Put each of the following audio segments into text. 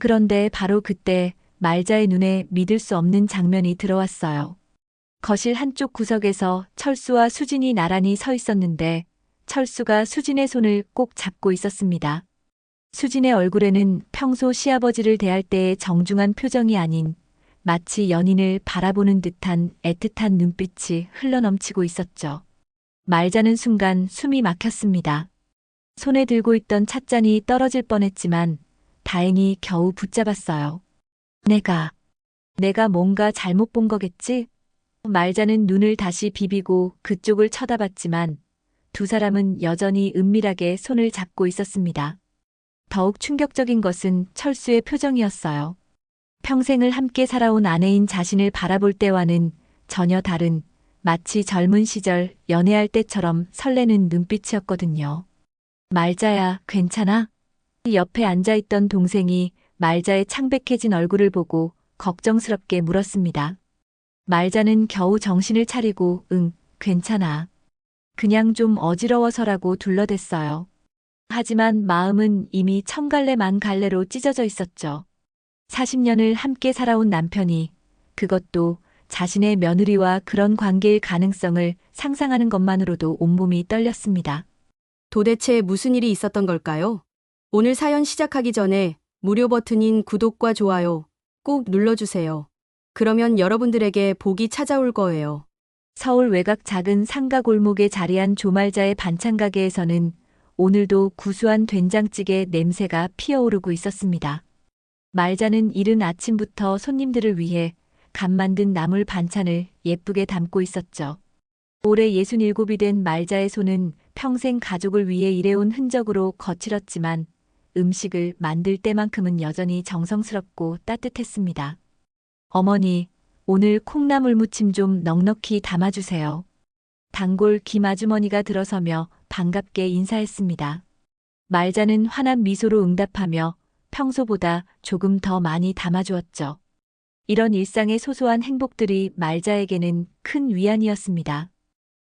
그런데 바로 그때 말자의 눈에 믿을 수 없는 장면이 들어왔어요. 거실 한쪽 구석에서 철수와 수진이 나란히 서 있었는데 철수가 수진의 손을 꼭 잡고 있었습니다. 수진의 얼굴에는 평소 시아버지를 대할 때의 정중한 표정이 아닌 마치 연인을 바라보는 듯한 애틋한 눈빛이 흘러넘치고 있었죠. 말자는 순간 숨이 막혔습니다. 손에 들고 있던 찻잔이 떨어질 뻔했지만 다행히 겨우 붙잡았어요. 내가 뭔가 잘못 본 거겠지? 말자는 눈을 다시 비비고 그쪽을 쳐다봤지만 두 사람은 여전히 은밀하게 손을 잡고 있었습니다. 더욱 충격적인 것은 철수의 표정이었어요. 평생을 함께 살아온 아내인 자신을 바라볼 때와는 전혀 다른 마치 젊은 시절 연애할 때처럼 설레는 눈빛이었거든요. 말자야, 괜찮아? 옆에 앉아있던 동생이 말자의 창백해진 얼굴을 보고 걱정스럽게 물었습니다. 말자는 겨우 정신을 차리고 응, 괜찮아. 그냥 좀 어지러워서라고 둘러댔어요. 하지만 마음은 이미 천갈래 만갈래로 찢어져 있었죠. 40년을 함께 살아온 남편이 그것도 자신의 며느리와 그런 관계일 가능성을 상상하는 것만으로도 온몸이 떨렸습니다. 도대체 무슨 일이 있었던 걸까요? 오늘 사연 시작하기 전에 무료 버튼인 구독과 좋아요 꼭 눌러주세요. 그러면 여러분들에게 복이 찾아올 거예요. 서울 외곽 작은 상가 골목에 자리한 조말자의 반찬 가게에서는 오늘도 구수한 된장찌개 냄새가 피어오르고 있었습니다. 말자는 이른 아침부터 손님들을 위해 갓 만든 나물 반찬을 예쁘게 담고 있었죠. 올해 67이 된 말자의 손은 평생 가족을 위해 일해온 흔적으로 거칠었지만 음식을 만들 때만큼은 여전히 정성스럽고 따뜻했습니다. 어머니, 오늘 콩나물 무침 좀 넉넉히 담아주세요. 단골 김 아주머니가 들어서며 반갑게 인사했습니다. 말자는 환한 미소로 응답하며 평소보다 조금 더 많이 담아주었죠. 이런 일상의 소소한 행복들이 말자에게는 큰 위안이었습니다.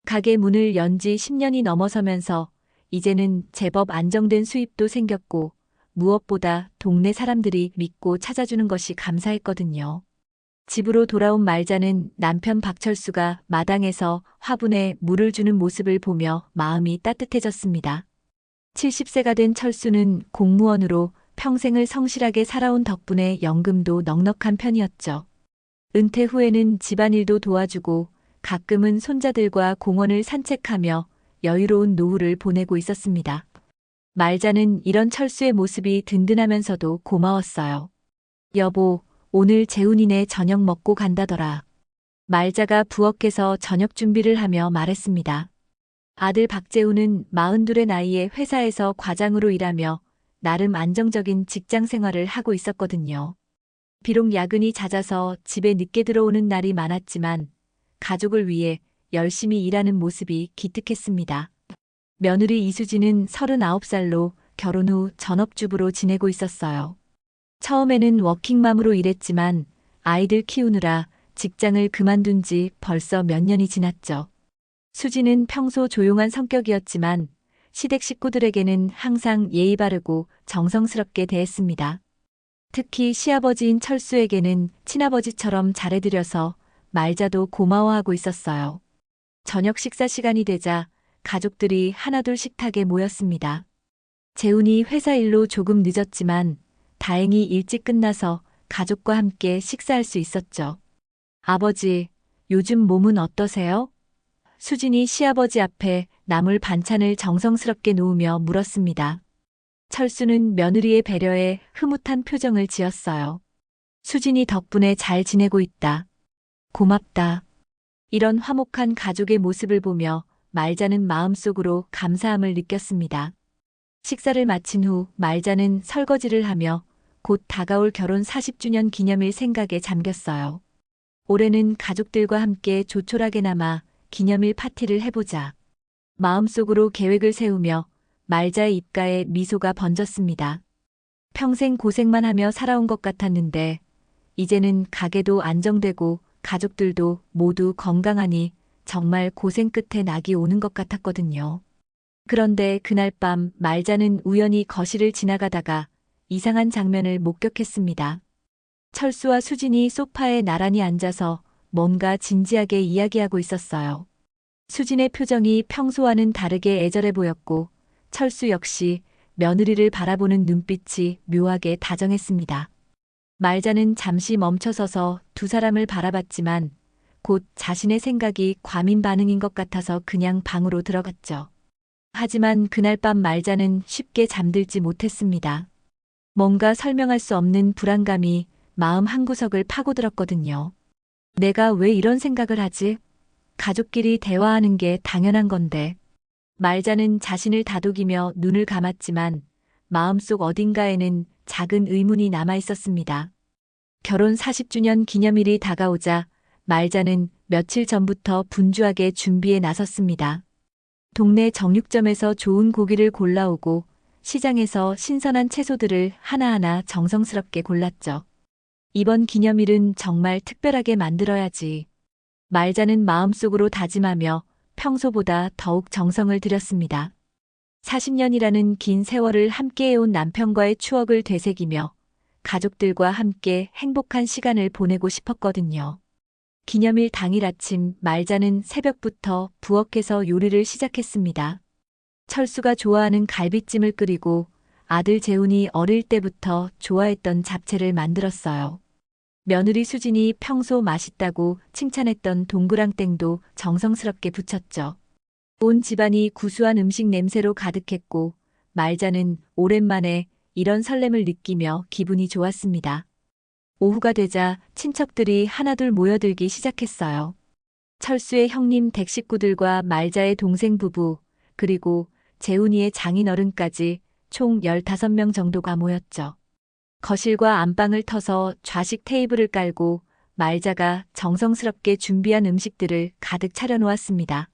가게 문을 연 지 10년이 넘어서면서 이제는 제법 안정된 수입도 생겼고 무엇보다 동네 사람들이 믿고 찾아주는 것이 감사했거든요. 집으로 돌아온 말자는 남편 박철수가 마당에서 화분에 물을 주는 모습을 보며 마음이 따뜻해졌습니다. 70세가 된 철수는 공무원으로 평생을 성실하게 살아온 덕분에 연금도 넉넉한 편이었죠. 은퇴 후에는 집안일도 도와주고 가끔은 손자들과 공원을 산책하며 여유로운 노후를 보내고 있었습니다. 말자는 이런 철수의 모습이 든든하면서도 고마웠어요. 여보, 오늘 재훈이네 저녁 먹고 간다더라. 말자가 부엌에서 저녁 준비를 하며 말했습니다. 아들 박재훈은 42의 나이에 회사에서 과장으로 일하며 나름 안정적인 직장 생활을 하고 있었거든요. 비록 야근이 잦아서 집에 늦게 들어오는 날이 많았지만 가족을 위해 열심히 일하는 모습이 기특했습니다. 며느리 이수진은 39살로 결혼 후 전업주부로 지내고 있었어요. 처음에는 워킹맘으로 일했지만 아이들 키우느라 직장을 그만둔 지 벌써 몇 년이 지났죠. 수진은 평소 조용한 성격이었지만 시댁 식구들에게는 항상 예의 바르고 정성스럽게 대했습니다. 특히 시아버지인 철수에게는 친아버지처럼 잘해드려서 말자도 고마워하고 있었어요. 저녁 식사 시간이 되자 가족들이 하나둘 식탁에 모였습니다. 재훈이 회사 일로 조금 늦었지만 다행히 일찍 끝나서 가족과 함께 식사할 수 있었죠. 아버지, 요즘 몸은 어떠세요? 수진이 시아버지 앞에 나물 반찬을 정성스럽게 놓으며 물었습니다. 철수는 며느리의 배려에 흐뭇한 표정을 지었어요. 수진이 덕분에 잘 지내고 있다. 고맙다. 이런 화목한 가족의 모습을 보며 말자는 마음속으로 감사함을 느꼈습니다. 식사를 마친 후 말자는 설거지를 하며 곧 다가올 결혼 40주년 기념일 생각에 잠겼어요. 올해는 가족들과 함께 조촐하게나마 기념일 파티를 해보자. 마음속으로 계획을 세우며 말자의 입가에 미소가 번졌습니다. 평생 고생만 하며 살아온 것 같았는데 이제는 가게도 안정되고 가족들도 모두 건강하니 정말 고생 끝에 낙이 오는 것 같았거든요. 그런데 그날 밤 말자는 우연히 거실을 지나가다가 이상한 장면을 목격했습니다. 철수와 수진이 소파에 나란히 앉아서 뭔가 진지하게 이야기하고 있었어요. 수진의 표정이 평소와는 다르게 애절해 보였고 철수 역시 며느리를 바라보는 눈빛이 묘하게 다정했습니다. 말자는 잠시 멈춰서서 두 사람을 바라봤지만 곧 자신의 생각이 과민 반응인 것 같아서 그냥 방으로 들어갔죠. 하지만 그날 밤 말자는 쉽게 잠들지 못했습니다. 뭔가 설명할 수 없는 불안감이 마음 한구석을 파고들었거든요. 내가 왜 이런 생각을 하지? 가족끼리 대화하는 게 당연한 건데. 말자는 자신을 다독이며 눈을 감았지만 마음속 어딘가에는 작은 의문이 남아 있었습니다. 결혼 40주년 기념일이 다가오자 말자는 며칠 전부터 분주하게 준비에 나섰습니다. 동네 정육점에서 좋은 고기를 골라오고 시장에서 신선한 채소들을 하나하나 정성스럽게 골랐죠. 이번 기념일은 정말 특별하게 만들어야지. 말자는 마음속으로 다짐하며 평소보다 더욱 정성을 들였습니다. 40년이라는 긴 세월을 함께해온 남편과의 추억을 되새기며 가족들과 함께 행복한 시간을 보내고 싶었거든요. 기념일 당일 아침 말자는 새벽부터 부엌에서 요리를 시작했습니다. 철수가 좋아하는 갈비찜을 끓이고 아들 재훈이 어릴 때부터 좋아했던 잡채를 만들었어요. 며느리 수진이 평소 맛있다고 칭찬했던 동그랑땡도 정성스럽게 부쳤죠. 온 집안이 구수한 음식 냄새로 가득했고 말자는 오랜만에 이런 설렘을 느끼며 기분이 좋았습니다. 오후가 되자 친척들이 하나둘 모여들기 시작했어요. 철수의 형님 댁 식구들과 말자의 동생 부부, 그리고 재훈이의 장인어른까지 총 15명 정도가 모였죠. 거실과 안방을 터서 좌식 테이블을 깔고 말자가 정성스럽게 준비한 음식들을 가득 차려놓았습니다.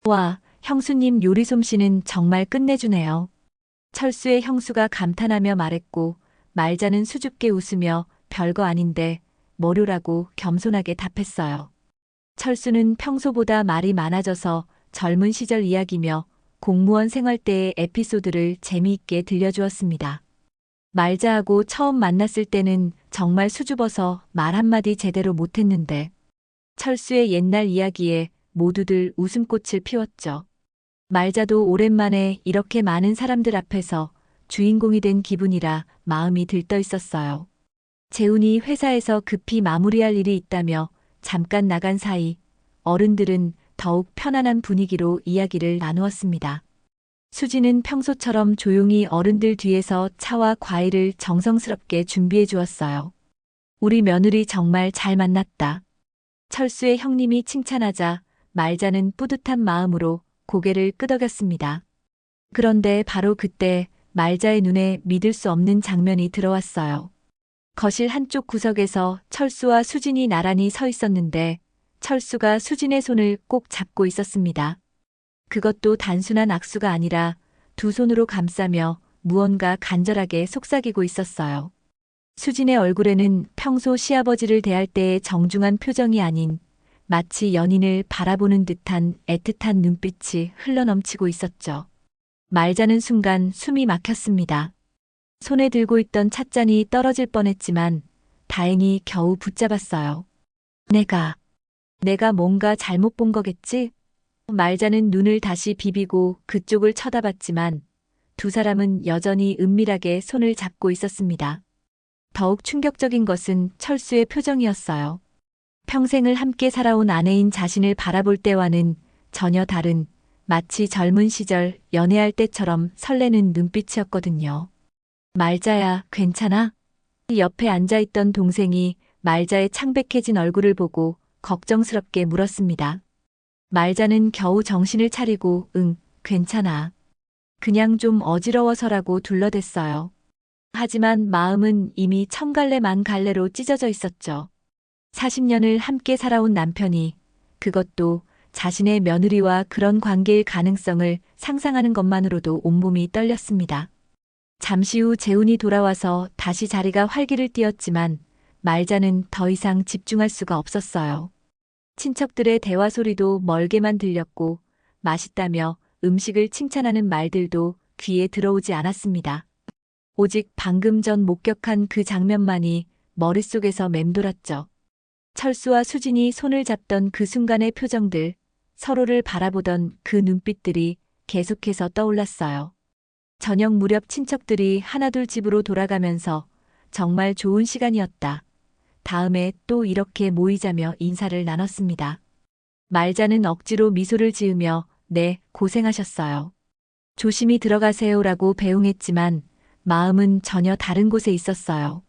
와, 형수님 요리 솜씨는 정말 끝내주네요. 철수의 형수가 감탄하며 말했고 말자는 수줍게 웃으며 별거 아닌데 뭐료라고 겸손하게 답했어요. 철수는 평소보다 말이 많아져서 젊은 시절 이야기며 공무원 생활 때의 에피소드를 재미있게 들려주었습니다. 말자하고 처음 만났을 때는 정말 수줍어서 말 한마디 제대로 못했는데 철수의 옛날 이야기에 모두들 웃음꽃을 피웠죠. 말자도 오랜만에 이렇게 많은 사람들 앞에서 주인공이 된 기분이라 마음이 들떠 있었어요. 재훈이 회사에서 급히 마무리할 일이 있다며 잠깐 나간 사이 어른들은 더욱 편안한 분위기로 이야기를 나누었습니다. 수지는 평소처럼 조용히 어른들 뒤에서 차와 과일을 정성스럽게 준비해 주었어요. 우리 며느리 정말 잘 만났다. 철수의 형님이 칭찬하자 말자는 뿌듯한 마음으로 고개를 끄덕였습니다. 그런데 바로 그때 말자의 눈에 믿을 수 없는 장면이 들어왔어요. 거실 한쪽 구석에서 철수와 수진이 나란히 서 있었는데 철수가 수진의 손을 꼭 잡고 있었습니다. 그것도 단순한 악수가 아니라 두 손으로 감싸며 무언가 간절하게 속삭이고 있었어요. 수진의 얼굴에는 평소 시아버지를 대할 때의 정중한 표정이 아닌 마치 연인을 바라보는 듯한 애틋한 눈빛이 흘러넘치고 있었죠. 말자는 순간 숨이 막혔습니다. 손에 들고 있던 찻잔이 떨어질 뻔했지만 다행히 겨우 붙잡았어요. 내가 뭔가 잘못 본 거겠지? 말자는 눈을 다시 비비고 그쪽을 쳐다봤지만 두 사람은 여전히 은밀하게 손을 잡고 있었습니다. 더욱 충격적인 것은 철수의 표정이었어요. 평생을 함께 살아온 아내인 자신을 바라볼 때와는 전혀 다른 마치 젊은 시절 연애할 때처럼 설레는 눈빛이었거든요. 말자야, 괜찮아? 옆에 앉아있던 동생이 말자의 창백해진 얼굴을 보고 걱정스럽게 물었습니다. 말자는 겨우 정신을 차리고 응, 괜찮아. 그냥 좀 어지러워서라고 둘러댔어요. 하지만 마음은 이미 천갈래 만갈래로 찢어져 있었죠. 40년을 함께 살아온 남편이 그것도 자신의 며느리와 그런 관계일 가능성을 상상하는 것만으로도 온몸이 떨렸습니다. 잠시 후 재훈이 돌아와서 다시 자리가 활기를 띠었지만 말자는 더 이상 집중할 수가 없었어요. 친척들의 대화 소리도 멀게만 들렸고 맛있다며 음식을 칭찬하는 말들도 귀에 들어오지 않았습니다. 오직 방금 전 목격한 그 장면만이 머릿속에서 맴돌았죠. 철수와 수진이 손을 잡던 그 순간의 표정들, 서로를 바라보던 그 눈빛들이 계속해서 떠올랐어요. 저녁 무렵 친척들이 하나둘 집으로 돌아가면서 정말 좋은 시간이었다. 다음에 또 이렇게 모이자며 인사를 나눴습니다. 말자는 억지로 미소를 지으며 네, 고생하셨어요. 조심히 들어가세요라고 배웅했지만 마음은 전혀 다른 곳에 있었어요.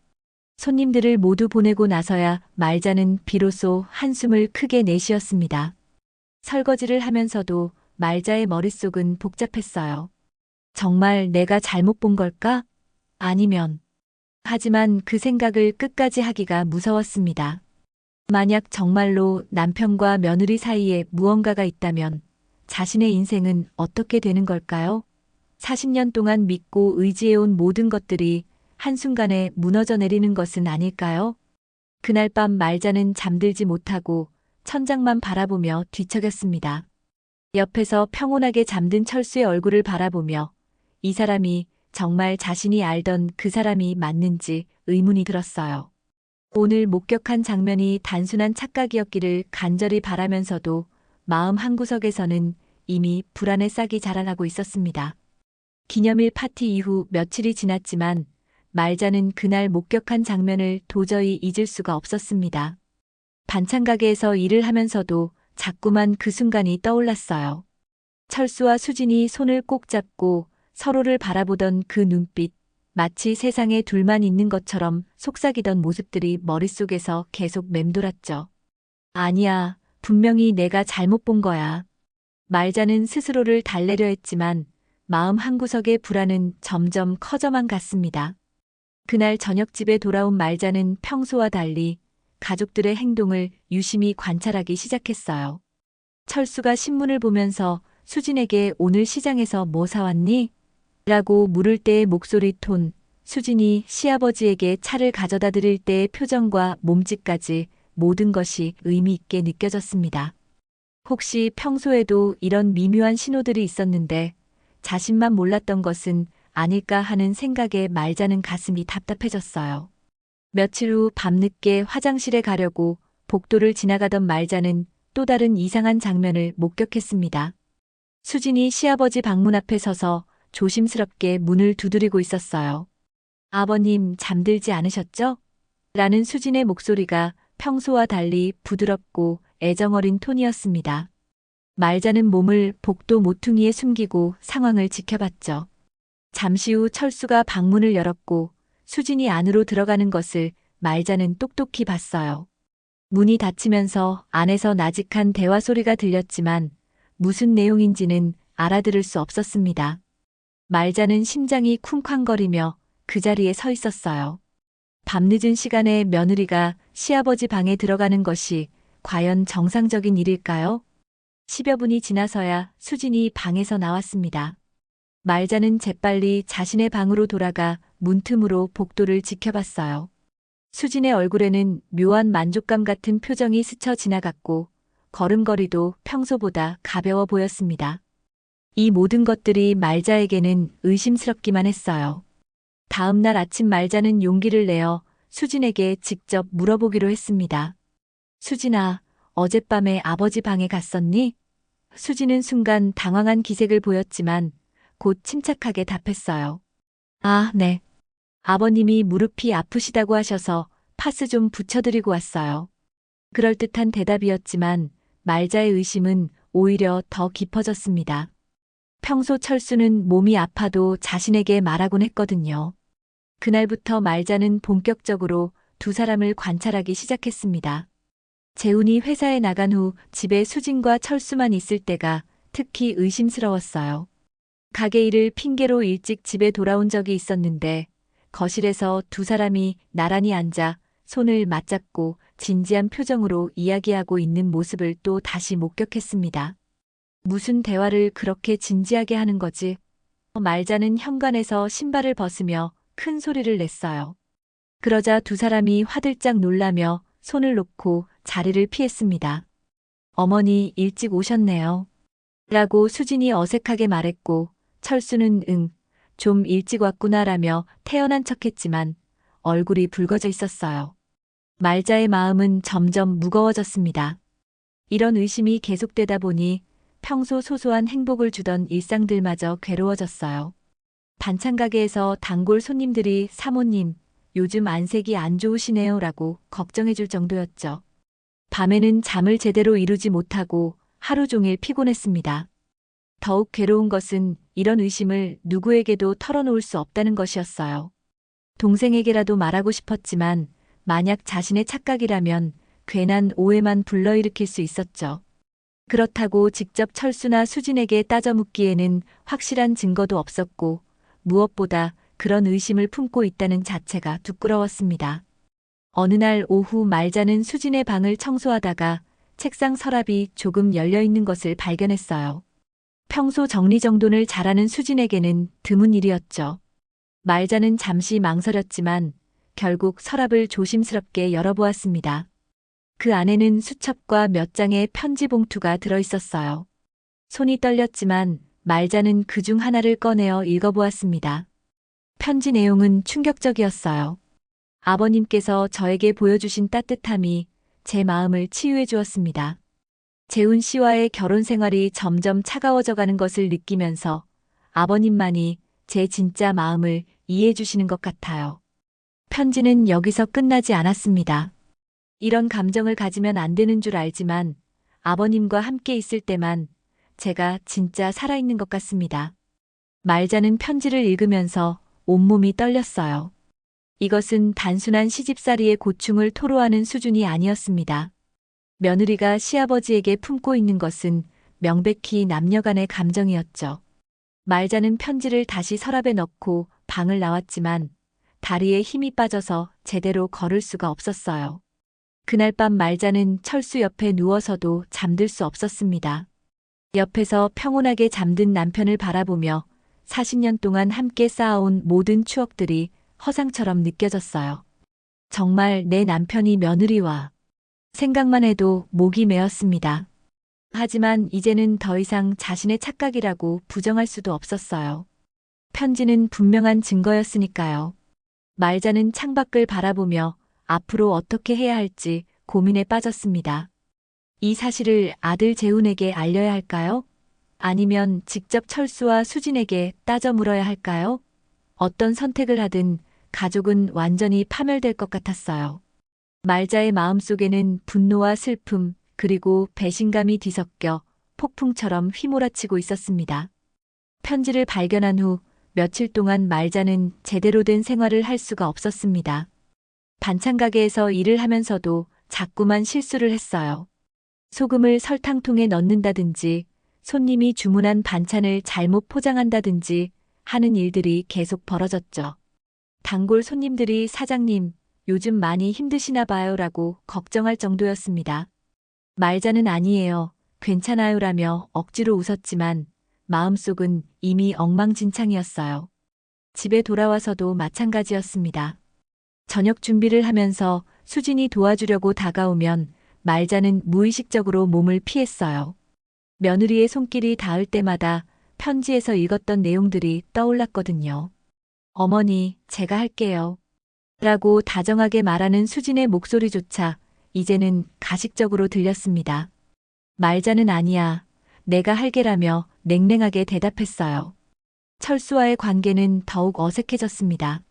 손님들을 모두 보내고 나서야 말자는 비로소 한숨을 크게 내쉬었습니다. 설거지를 하면서도 말자의 머릿속은 복잡했어요. 정말 내가 잘못 본 걸까? 아니면. 하지만 그 생각을 끝까지 하기가 무서웠습니다. 만약 정말로 남편과 며느리 사이에 무언가가 있다면 자신의 인생은 어떻게 되는 걸까요? 40년 동안 믿고 의지해온 모든 것들이 한순간에 무너져 내리는 것은 아닐까요? 그날 밤 말자는 잠들지 못하고 천장만 바라보며 뒤척였습니다. 옆에서 평온하게 잠든 철수의 얼굴을 바라보며 이 사람이 정말 자신이 알던 그 사람이 맞는지 의문이 들었어요. 오늘 목격한 장면이 단순한 착각이었기를 간절히 바라면서도 마음 한구석에서는 이미 불안의 싹이 자라나고 있었습니다. 기념일 파티 이후 며칠이 지났지만 말자는 그날 목격한 장면을 도저히 잊을 수가 없었습니다. 반찬 가게에서 일을 하면서도 자꾸만 그 순간이 떠올랐어요. 철수와 수진이 손을 꼭 잡고 서로를 바라보던 그 눈빛, 마치 세상에 둘만 있는 것처럼 속삭이던 모습들이 머릿속에서 계속 맴돌았죠. 아니야, 분명히 내가 잘못 본 거야. 말자는 스스로를 달래려 했지만 마음 한구석의 불안은 점점 커져만 갔습니다. 그날 저녁 집에 돌아온 말자는 평소와 달리 가족들의 행동을 유심히 관찰하기 시작했어요. 철수가 신문을 보면서 수진에게 오늘 시장에서 뭐 사왔니? 라고 물을 때의 목소리 톤, 수진이 시아버지에게 차를 가져다 드릴 때의 표정과 몸짓까지 모든 것이 의미 있게 느껴졌습니다. 혹시 평소에도 이런 미묘한 신호들이 있었는데 자신만 몰랐던 것은 아닐까 하는 생각에 말자는 가슴이 답답해졌어요. 며칠 후 밤늦게 화장실에 가려고 복도를 지나가던 말자는 또 다른 이상한 장면을 목격했습니다. 수진이 시아버지 방문 앞에 서서 조심스럽게 문을 두드리고 있었어요. 아버님 잠들지 않으셨죠? 라는 수진의 목소리가 평소와 달리 부드럽고 애정어린 톤이었습니다. 말자는 몸을 복도 모퉁이에 숨기고 상황을 지켜봤죠. 잠시 후 철수가 방문을 열었고 수진이 안으로 들어가는 것을 말자는 똑똑히 봤어요. 문이 닫히면서 안에서 나직한 대화 소리가 들렸지만 무슨 내용인지는 알아들을 수 없었습니다. 말자는 심장이 쿵쾅거리며 그 자리에 서 있었어요. 밤늦은 시간에 며느리가 시아버지 방에 들어가는 것이 과연 정상적인 일일까요? 10여 분이 지나서야 수진이 방에서 나왔습니다. 말자는 재빨리 자신의 방으로 돌아가 문틈으로 복도를 지켜봤어요. 수진의 얼굴에는 묘한 만족감 같은 표정이 스쳐 지나갔고 걸음걸이도 평소보다 가벼워 보였습니다. 이 모든 것들이 말자에게는 의심스럽기만 했어요. 다음 날 아침 말자는 용기를 내어 수진에게 직접 물어보기로 했습니다. 수진아, 어젯밤에 아버지 방에 갔었니? 수진은 순간 당황한 기색을 보였지만 곧 침착하게 답했어요. 아, 네. 아버님이 무릎이 아프시다고 하셔서 파스 좀 붙여드리고 왔어요. 그럴듯한 대답이었지만 말자의 의심은 오히려 더 깊어졌습니다. 평소 철수는 몸이 아파도 자신에게 말하곤 했거든요. 그날부터 말자는 본격적으로 두 사람을 관찰하기 시작했습니다. 재훈이 회사에 나간 후 집에 수진과 철수만 있을 때가 특히 의심스러웠어요. 가게 일을 핑계로 일찍 집에 돌아온 적이 있었는데 거실에서 두 사람이 나란히 앉아 손을 맞잡고 진지한 표정으로 이야기하고 있는 모습을 또 다시 목격했습니다. 무슨 대화를 그렇게 진지하게 하는 거지? 말자는 현관에서 신발을 벗으며 큰 소리를 냈어요. 그러자 두 사람이 화들짝 놀라며 손을 놓고 자리를 피했습니다. 어머니 일찍 오셨네요. 라고 수진이 어색하게 말했고 철수는 응, 좀 일찍 왔구나라며 태연한 척했지만 얼굴이 붉어져 있었어요. 말자의 마음은 점점 무거워졌습니다. 이런 의심이 계속되다 보니 평소 소소한 행복을 주던 일상들마저 괴로워졌어요. 반찬 가게에서 단골 손님들이 사모님, 요즘 안색이 안 좋으시네요 라고 걱정해 줄 정도였죠. 밤에는 잠을 제대로 이루지 못하고 하루 종일 피곤했습니다. 더욱 괴로운 것은 이런 의심을 누구에게도 털어놓을 수 없다는 것이었어요. 동생에게라도 말하고 싶었지만 만약 자신의 착각이라면 괜한 오해만 불러일으킬 수 있었죠. 그렇다고 직접 철수나 수진에게 따져 묻기에는 확실한 증거도 없었고 무엇보다 그런 의심을 품고 있다는 자체가 부끄러웠습니다. 어느 날 오후 말자는 수진의 방을 청소하다가 책상 서랍이 조금 열려 있는 것을 발견했어요. 평소 정리정돈을 잘하는 수진에게는 드문 일이었죠. 말자는 잠시 망설였지만 결국 서랍을 조심스럽게 열어보았습니다. 그 안에는 수첩과 몇 장의 편지 봉투가 들어 있었어요. 손이 떨렸지만 말자는 그중 하나를 꺼내어 읽어보았습니다. 편지 내용은 충격적이었어요. 아버님께서 저에게 보여주신 따뜻함이 제 마음을 치유해 주었습니다. 재훈 씨와의 결혼 생활이 점점 차가워져 가는 것을 느끼면서 아버님만이 제 진짜 마음을 이해해 주시는 것 같아요. 편지는 여기서 끝나지 않았습니다. 이런 감정을 가지면 안 되는 줄 알지만 아버님과 함께 있을 때만 제가 진짜 살아있는 것 같습니다. 말자는 편지를 읽으면서 온몸이 떨렸어요. 이것은 단순한 시집살이의 고충을 토로하는 수준이 아니었습니다. 며느리가 시아버지에게 품고 있는 것은 명백히 남녀간의 감정이었죠. 말자는 편지를 다시 서랍에 넣고 방을 나왔지만 다리에 힘이 빠져서 제대로 걸을 수가 없었어요. 그날 밤 말자는 철수 옆에 누워서도 잠들 수 없었습니다. 옆에서 평온하게 잠든 남편을 바라보며 40년 동안 함께 쌓아온 모든 추억들이 허상처럼 느껴졌어요. 정말 내 남편이 며느리와 생각만 해도 목이 메었습니다. 하지만 이제는 더 이상 자신의 착각이라고 부정할 수도 없었어요. 편지는 분명한 증거였으니까요. 말자는 창밖을 바라보며 앞으로 어떻게 해야 할지 고민에 빠졌습니다. 이 사실을 아들 재훈에게 알려야 할까요? 아니면 직접 철수와 수진에게 따져 물어야 할까요? 어떤 선택을 하든 가족은 완전히 파멸될 것 같았어요. 말자의 마음속에는 분노와 슬픔 그리고 배신감이 뒤섞여 폭풍처럼 휘몰아치고 있었습니다. 편지를 발견한 후 며칠 동안 말자는 제대로 된 생활을 할 수가 없었습니다. 반찬 가게에서 일을 하면서도 자꾸만 실수를 했어요. 소금을 설탕통에 넣는다든지 손님이 주문한 반찬을 잘못 포장한다든지 하는 일들이 계속 벌어졌죠. 단골 손님들이 사장님, 요즘 많이 힘드시나 봐요 라고 걱정할 정도였습니다. 말자는 아니에요, 괜찮아요 라며 억지로 웃었지만 마음속은 이미 엉망진창이었어요. 집에 돌아와서도 마찬가지였습니다. 저녁 준비를 하면서 수진이 도와주려고 다가오면 말자는 무의식적으로 몸을 피했어요. 며느리의 손길이 닿을 때마다 편지에서 읽었던 내용들이 떠올랐거든요. 어머니, 제가 할게요. 라고 다정하게 말하는 수진의 목소리조차 이제는 가식적으로 들렸습니다. 말자는 아니야, 내가 할게라며 냉랭하게 대답했어요. 철수와의 관계는 더욱 어색해졌습니다.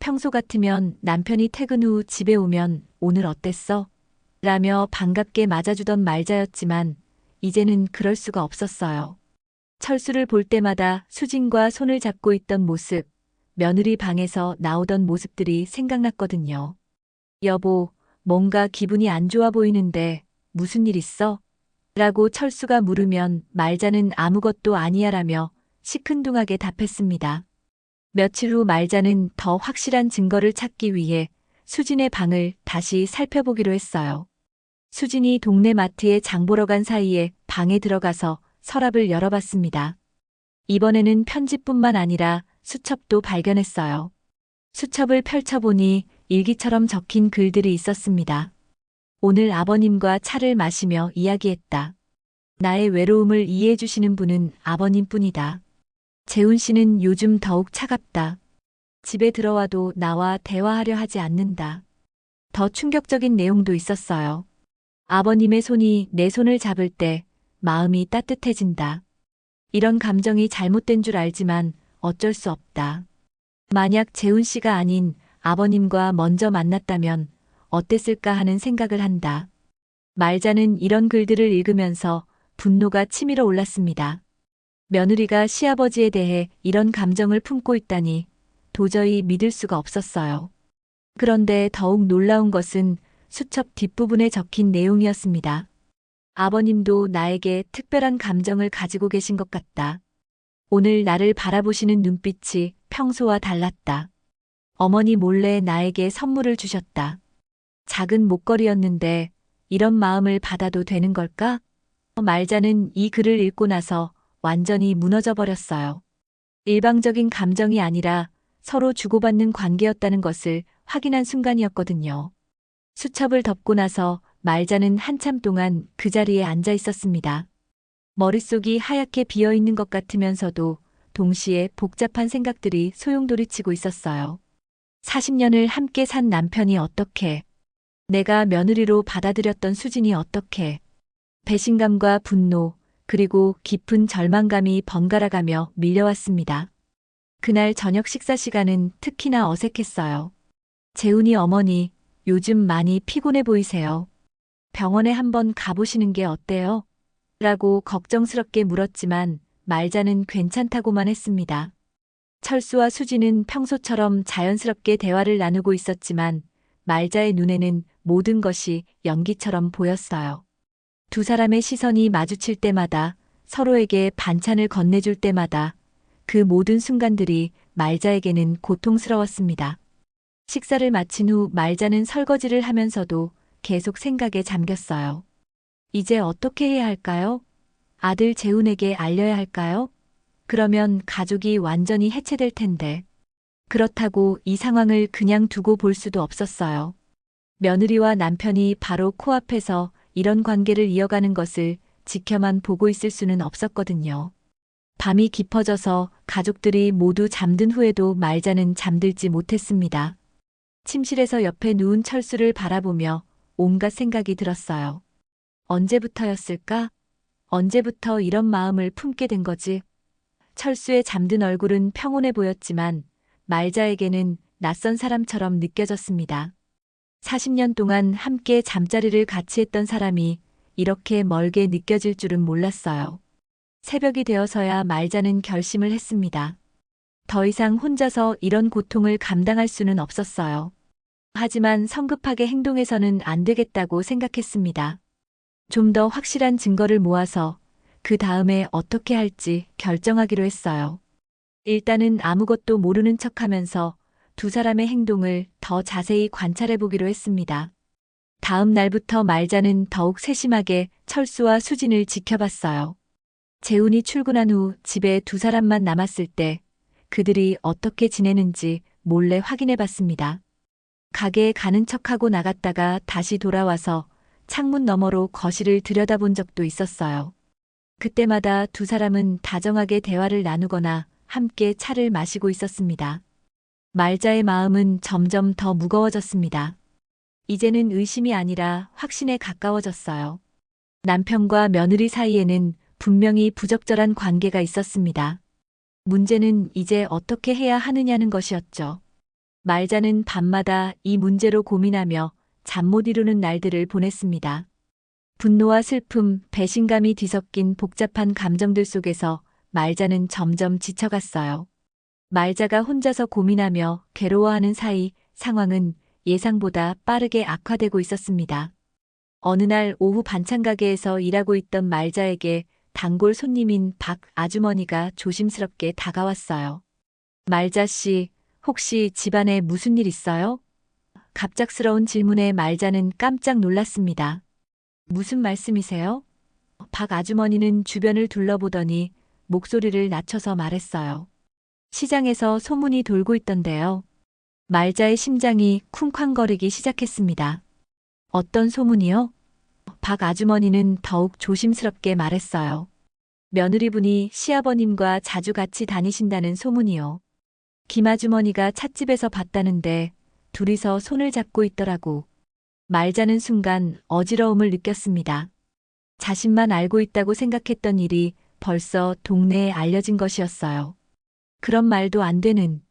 평소 같으면 남편이 퇴근 후 집에 오면 오늘 어땠어? 라며 반갑게 맞아주던 말자였지만 이제는 그럴 수가 없었어요. 철수를 볼 때마다 수진과 손을 잡고 있던 모습, 며느리 방에서 나오던 모습들이 생각났거든요. 여보, 뭔가 기분이 안 좋아 보이는데 무슨 일 있어? 라고 철수가 물으면 말자는 아무것도 아니야라며 시큰둥하게 답했습니다. 며칠 후 말자는 더 확실한 증거를 찾기 위해 수진의 방을 다시 살펴보기로 했어요. 수진이 동네 마트에 장 보러 간 사이에 방에 들어가서 서랍을 열어봤습니다. 이번에는 편지뿐만 아니라 수첩도 발견했어요. 수첩을 펼쳐보니 일기처럼 적힌 글들이 있었습니다. 오늘 아버님과 차를 마시며 이야기했다. 나의 외로움을 이해해 주시는 분은 아버님뿐이다. 재훈 씨는 요즘 더욱 차갑다. 집에 들어와도 나와 대화하려 하지 않는다. 더 충격적인 내용도 있었어요. 아버님의 손이 내 손을 잡을 때 마음이 따뜻해진다. 이런 감정이 잘못된 줄 알지만 어쩔 수 없다. 만약 재훈 씨가 아닌 아버님과 먼저 만났다면 어땠을까 하는 생각을 한다. 말자는 이런 글들을 읽으면서 분노가 치밀어 올랐습니다. 며느리가 시아버지에 대해 이런 감정을 품고 있다니 도저히 믿을 수가 없었어요. 그런데 더욱 놀라운 것은 수첩 뒷부분에 적힌 내용이었습니다. 아버님도 나에게 특별한 감정을 가지고 계신 것 같다. 오늘 나를 바라보시는 눈빛이 평소와 달랐다. 어머니 몰래 나에게 선물을 주셨다. 작은 목걸이였는데 이런 마음을 받아도 되는 걸까? 말자는 이 글을 읽고 나서 완전히 무너져 버렸어요. 일방적인 감정이 아니라 서로 주고받는 관계였다는 것을 확인한 순간이었거든요. 수첩을 덮고 나서 말자는 한참 동안 그 자리에 앉아 있었습니다. 머릿속이 하얗게 비어 있는 것 같으면서도 동시에 복잡한 생각들이 소용돌이치고 있었어요. 40년을 함께 산 남편이 어떻게, 내가 며느리로 받아들였던 수진이 어떻게, 배신감과 분노, 그리고 깊은 절망감이 번갈아가며 밀려왔습니다. 그날 저녁 식사 시간은 특히나 어색했어요. 재훈이 어머니, 요즘 많이 피곤해 보이세요. 병원에 한번 가보시는 게 어때요? 라고 걱정스럽게 물었지만 말자는 괜찮다고만 했습니다. 철수와 수지는 평소처럼 자연스럽게 대화를 나누고 있었지만 말자의 눈에는 모든 것이 연기처럼 보였어요. 두 사람의 시선이 마주칠 때마다, 서로에게 반찬을 건네줄 때마다 그 모든 순간들이 말자에게는 고통스러웠습니다. 식사를 마친 후 말자는 설거지를 하면서도 계속 생각에 잠겼어요. 이제 어떻게 해야 할까요? 아들 재훈에게 알려야 할까요? 그러면 가족이 완전히 해체될 텐데. 그렇다고 이 상황을 그냥 두고 볼 수도 없었어요. 며느리와 남편이 바로 코앞에서 이런 관계를 이어가는 것을 지켜만 보고 있을 수는 없었거든요. 밤이 깊어져서 가족들이 모두 잠든 후에도 말자는 잠들지 못했습니다. 침실에서 옆에 누운 철수를 바라보며 온갖 생각이 들었어요. 언제부터였을까? 언제부터 이런 마음을 품게 된 거지? 철수의 잠든 얼굴은 평온해 보였지만 말자에게는 낯선 사람처럼 느껴졌습니다. 40년 동안 함께 잠자리를 같이 했던 사람이 이렇게 멀게 느껴질 줄은 몰랐어요. 새벽이 되어서야 말자는 결심을 했습니다. 더 이상 혼자서 이런 고통을 감당할 수는 없었어요. 하지만 성급하게 행동해서는 안 되겠다고 생각했습니다. 좀 더 확실한 증거를 모아서 그 다음에 어떻게 할지 결정하기로 했어요. 일단은 아무것도 모르는 척하면서 두 사람의 행동을 더 자세히 관찰해 보기로 했습니다. 다음 날부터 말자는 더욱 세심하게 철수와 수진을 지켜봤어요. 재훈이 출근한 후 집에 두 사람만 남았을 때 그들이 어떻게 지내는지 몰래 확인해 봤습니다. 가게에 가는 척하고 나갔다가 다시 돌아와서 창문 너머로 거실을 들여다본 적도 있었어요. 그때마다 두 사람은 다정하게 대화를 나누거나 함께 차를 마시고 있었습니다. 말자의 마음은 점점 더 무거워졌습니다. 이제는 의심이 아니라 확신에 가까워졌어요. 남편과 며느리 사이에는 분명히 부적절한 관계가 있었습니다. 문제는 이제 어떻게 해야 하느냐는 것이었죠. 말자는 밤마다 이 문제로 고민하며 잠 못 이루는 날들을 보냈습니다. 분노와 슬픔, 배신감이 뒤섞인 복잡한 감정들 속에서 말자는 점점 지쳐갔어요. 말자가 혼자서 고민하며 괴로워하는 사이 상황은 예상보다 빠르게 악화되고 있었습니다. 어느 날 오후 반찬 가게에서 일하고 있던 말자에게 단골 손님인 박 아주머니가 조심스럽게 다가왔어요. 말자 씨, 혹시 집안에 무슨 일 있어요? 갑작스러운 질문에 말자는 깜짝 놀랐습니다. 무슨 말씀이세요? 박 아주머니는 주변을 둘러보더니 목소리를 낮춰서 말했어요. 시장에서 소문이 돌고 있던데요. 말자의 심장이 쿵쾅거리기 시작했습니다. 어떤 소문이요? 박 아주머니는 더욱 조심스럽게 말했어요. 며느리분이 시아버님과 자주 같이 다니신다는 소문이요. 김아주머니가 찻집에서 봤다는데 둘이서 손을 잡고 있더라고. 말자는 순간 어지러움을 느꼈습니다. 자신만 알고 있다고 생각했던 일이 벌써 동네에 알려진 것이었어요. 그런 말도 안 되는.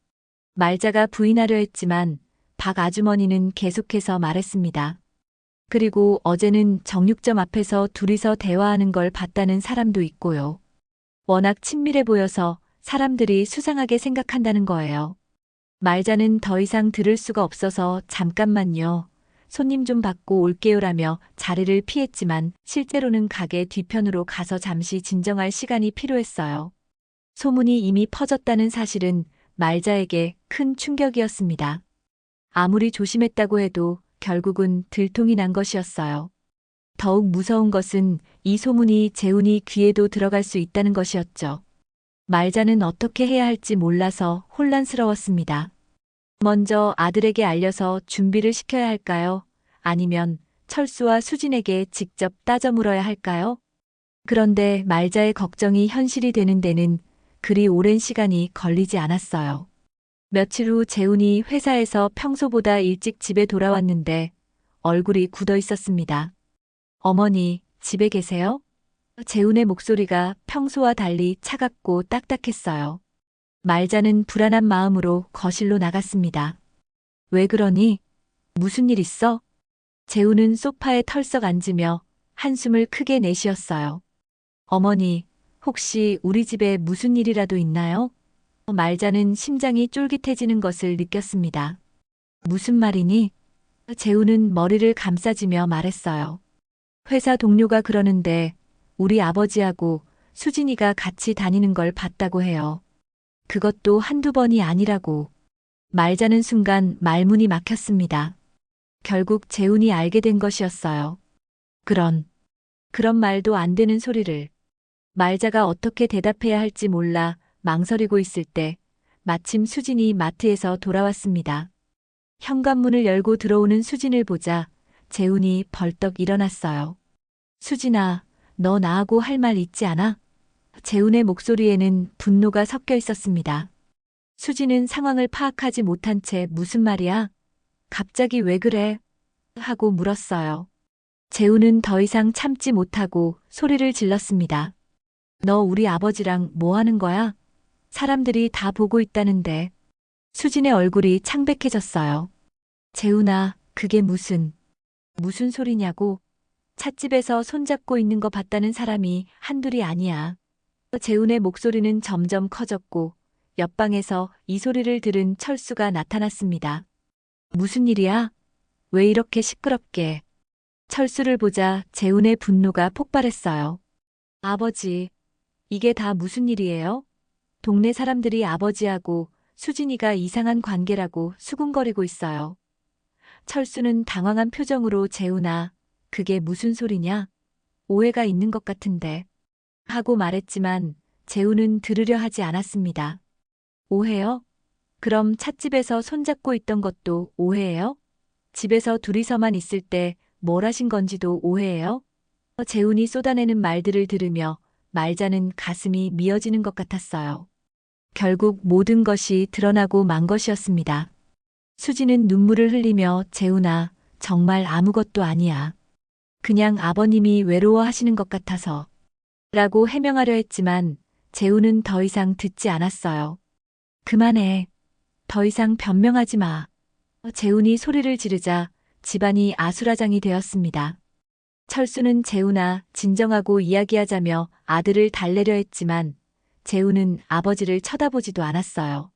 말자가 부인하려 했지만 박 아주머니는 계속해서 말했습니다. 그리고 어제는 정육점 앞에서 둘이서 대화하는 걸 봤다는 사람도 있고요. 워낙 친밀해 보여서 사람들이 수상하게 생각한다는 거예요. 말자는 더 이상 들을 수가 없어서 잠깐만요. 손님 좀 받고 올게요라며 자리를 피했지만 실제로는 가게 뒤편으로 가서 잠시 진정할 시간이 필요했어요. 소문이 이미 퍼졌다는 사실은 말자에게 큰 충격이었습니다. 아무리 조심했다고 해도 결국은 들통이 난 것이었어요. 더욱 무서운 것은 이 소문이 재훈이 귀에도 들어갈 수 있다는 것이었죠. 말자는 어떻게 해야 할지 몰라서 혼란스러웠습니다. 먼저 아들에게 알려서 준비를 시켜야 할까요? 아니면 철수와 수진에게 직접 따져 물어야 할까요? 그런데 말자의 걱정이 현실이 되는 데는 그리 오랜 시간이 걸리지 않았어요. 며칠 후 재훈이 회사에서 평소보다 일찍 집에 돌아왔는데 얼굴이 굳어 있었습니다. 어머니, 집에 계세요? 재훈의 목소리가 평소와 달리 차갑고 딱딱했어요. 말자는 불안한 마음으로 거실로 나갔습니다. 왜 그러니? 무슨 일 있어? 재훈은 소파에 털썩 앉으며 한숨을 크게 내쉬었어요. 어머니, 혹시 우리 집에 무슨 일이라도 있나요? 말자는 심장이 쫄깃해지는 것을 느꼈습니다. 무슨 말이니? 재훈은 머리를 감싸지며 말했어요. 회사 동료가 그러는데 우리 아버지하고 수진이가 같이 다니는 걸 봤다고 해요. 그것도 한두 번이 아니라고. 말자는 순간 말문이 막혔습니다. 결국 재훈이 알게 된 것이었어요. 그런 말도 안 되는 소리를. 말자가 어떻게 대답해야 할지 몰라 망설이고 있을 때 마침 수진이 마트에서 돌아왔습니다. 현관문을 열고 들어오는 수진을 보자 재훈이 벌떡 일어났어요. 수진아, 너 나하고 할 말 있지 않아? 재훈의 목소리에는 분노가 섞여 있었습니다. 수진은 상황을 파악하지 못한 채 무슨 말이야? 갑자기 왜 그래? 하고 물었어요. 재훈은 더 이상 참지 못하고 소리를 질렀습니다. 너 우리 아버지랑 뭐 하는 거야? 사람들이 다 보고 있다는데. 수진의 얼굴이 창백해졌어요. 재훈아, 그게 무슨 소리냐고? 찻집에서 손잡고 있는 거 봤다는 사람이 한둘이 아니야. 재훈의 목소리는 점점 커졌고 옆방에서 이 소리를 들은 철수가 나타났습니다. 무슨 일이야? 왜 이렇게 시끄럽게? 철수를 보자 재훈의 분노가 폭발했어요. 아버지, 이게 다 무슨 일이에요? 동네 사람들이 아버지하고 수진이가 이상한 관계라고 수군거리고 있어요. 철수는 당황한 표정으로 재훈아, 그게 무슨 소리냐? 오해가 있는 것 같은데. 하고 말했지만 재훈은 들으려 하지 않았습니다. 오해요? 그럼 찻집에서 손잡고 있던 것도 오해예요? 집에서 둘이서만 있을 때 뭘 하신 건지도 오해예요? 재훈이 쏟아내는 말들을 들으며 말자는 가슴이 미어지는 것 같았어요. 결국 모든 것이 드러나고 만 것이었습니다. 수지는 눈물을 흘리며 재훈아, 정말 아무것도 아니야. 그냥 아버님이 외로워하시는 것 같아서. 라고 해명하려 했지만 재훈은 더 이상 듣지 않았어요. 그만해. 더 이상 변명하지 마. 재훈이 소리를 지르자 집안이 아수라장이 되었습니다. 철수는 재훈아, 진정하고 이야기하자며 아들을 달래려 했지만 재훈은 아버지를 쳐다보지도 않았어요.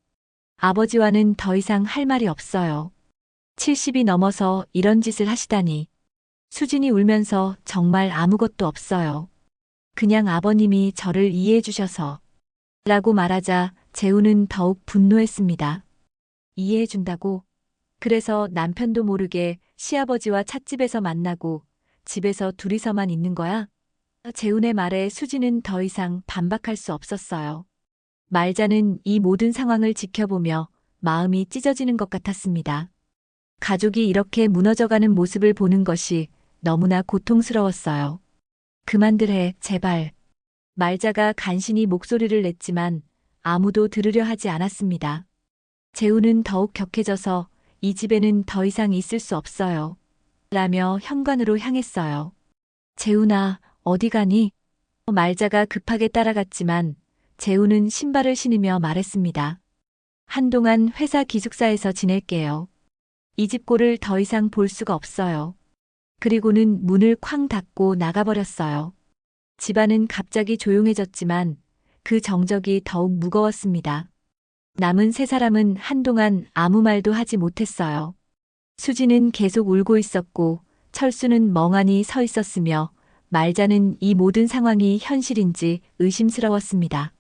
아버지와는 더 이상 할 말이 없어요. 70이 넘어서 이런 짓을 하시다니. 수진이 울면서 정말 아무것도 없어요. 그냥 아버님이 저를 이해해 주셔서. 라고 말하자 재훈은 더욱 분노했습니다. 이해해 준다고? 그래서 남편도 모르게 시아버지와 찻집에서 만나고 집에서 둘이서만 있는 거야? 재훈의 말에 수지는 더 이상 반박할 수 없었어요. 말자는 이 모든 상황을 지켜보며 마음이 찢어지는 것 같았습니다. 가족이 이렇게 무너져가는 모습을 보는 것이 너무나 고통스러웠어요. 그만들 해, 제발. 말자가 간신히 목소리를 냈지만 아무도 들으려 하지 않았습니다. 재우는 더욱 격해져서 이 집에는 더 이상 있을 수 없어요. 라며 현관으로 향했어요. 재훈아, 어디 가니? 말자가 급하게 따라갔지만 재훈은 신발을 신으며 말했습니다. 한동안 회사 기숙사에서 지낼게요. 이 집 꼴을 더 이상 볼 수가 없어요. 그리고는 문을 쾅 닫고 나가버렸어요. 집안은 갑자기 조용해졌지만 그 정적이 더욱 무거웠습니다. 남은 세 사람은 한동안 아무 말도 하지 못했어요. 수지는 계속 울고 있었고 철수는 멍하니 서 있었으며 말자는 이 모든 상황이 현실인지 의심스러웠습니다.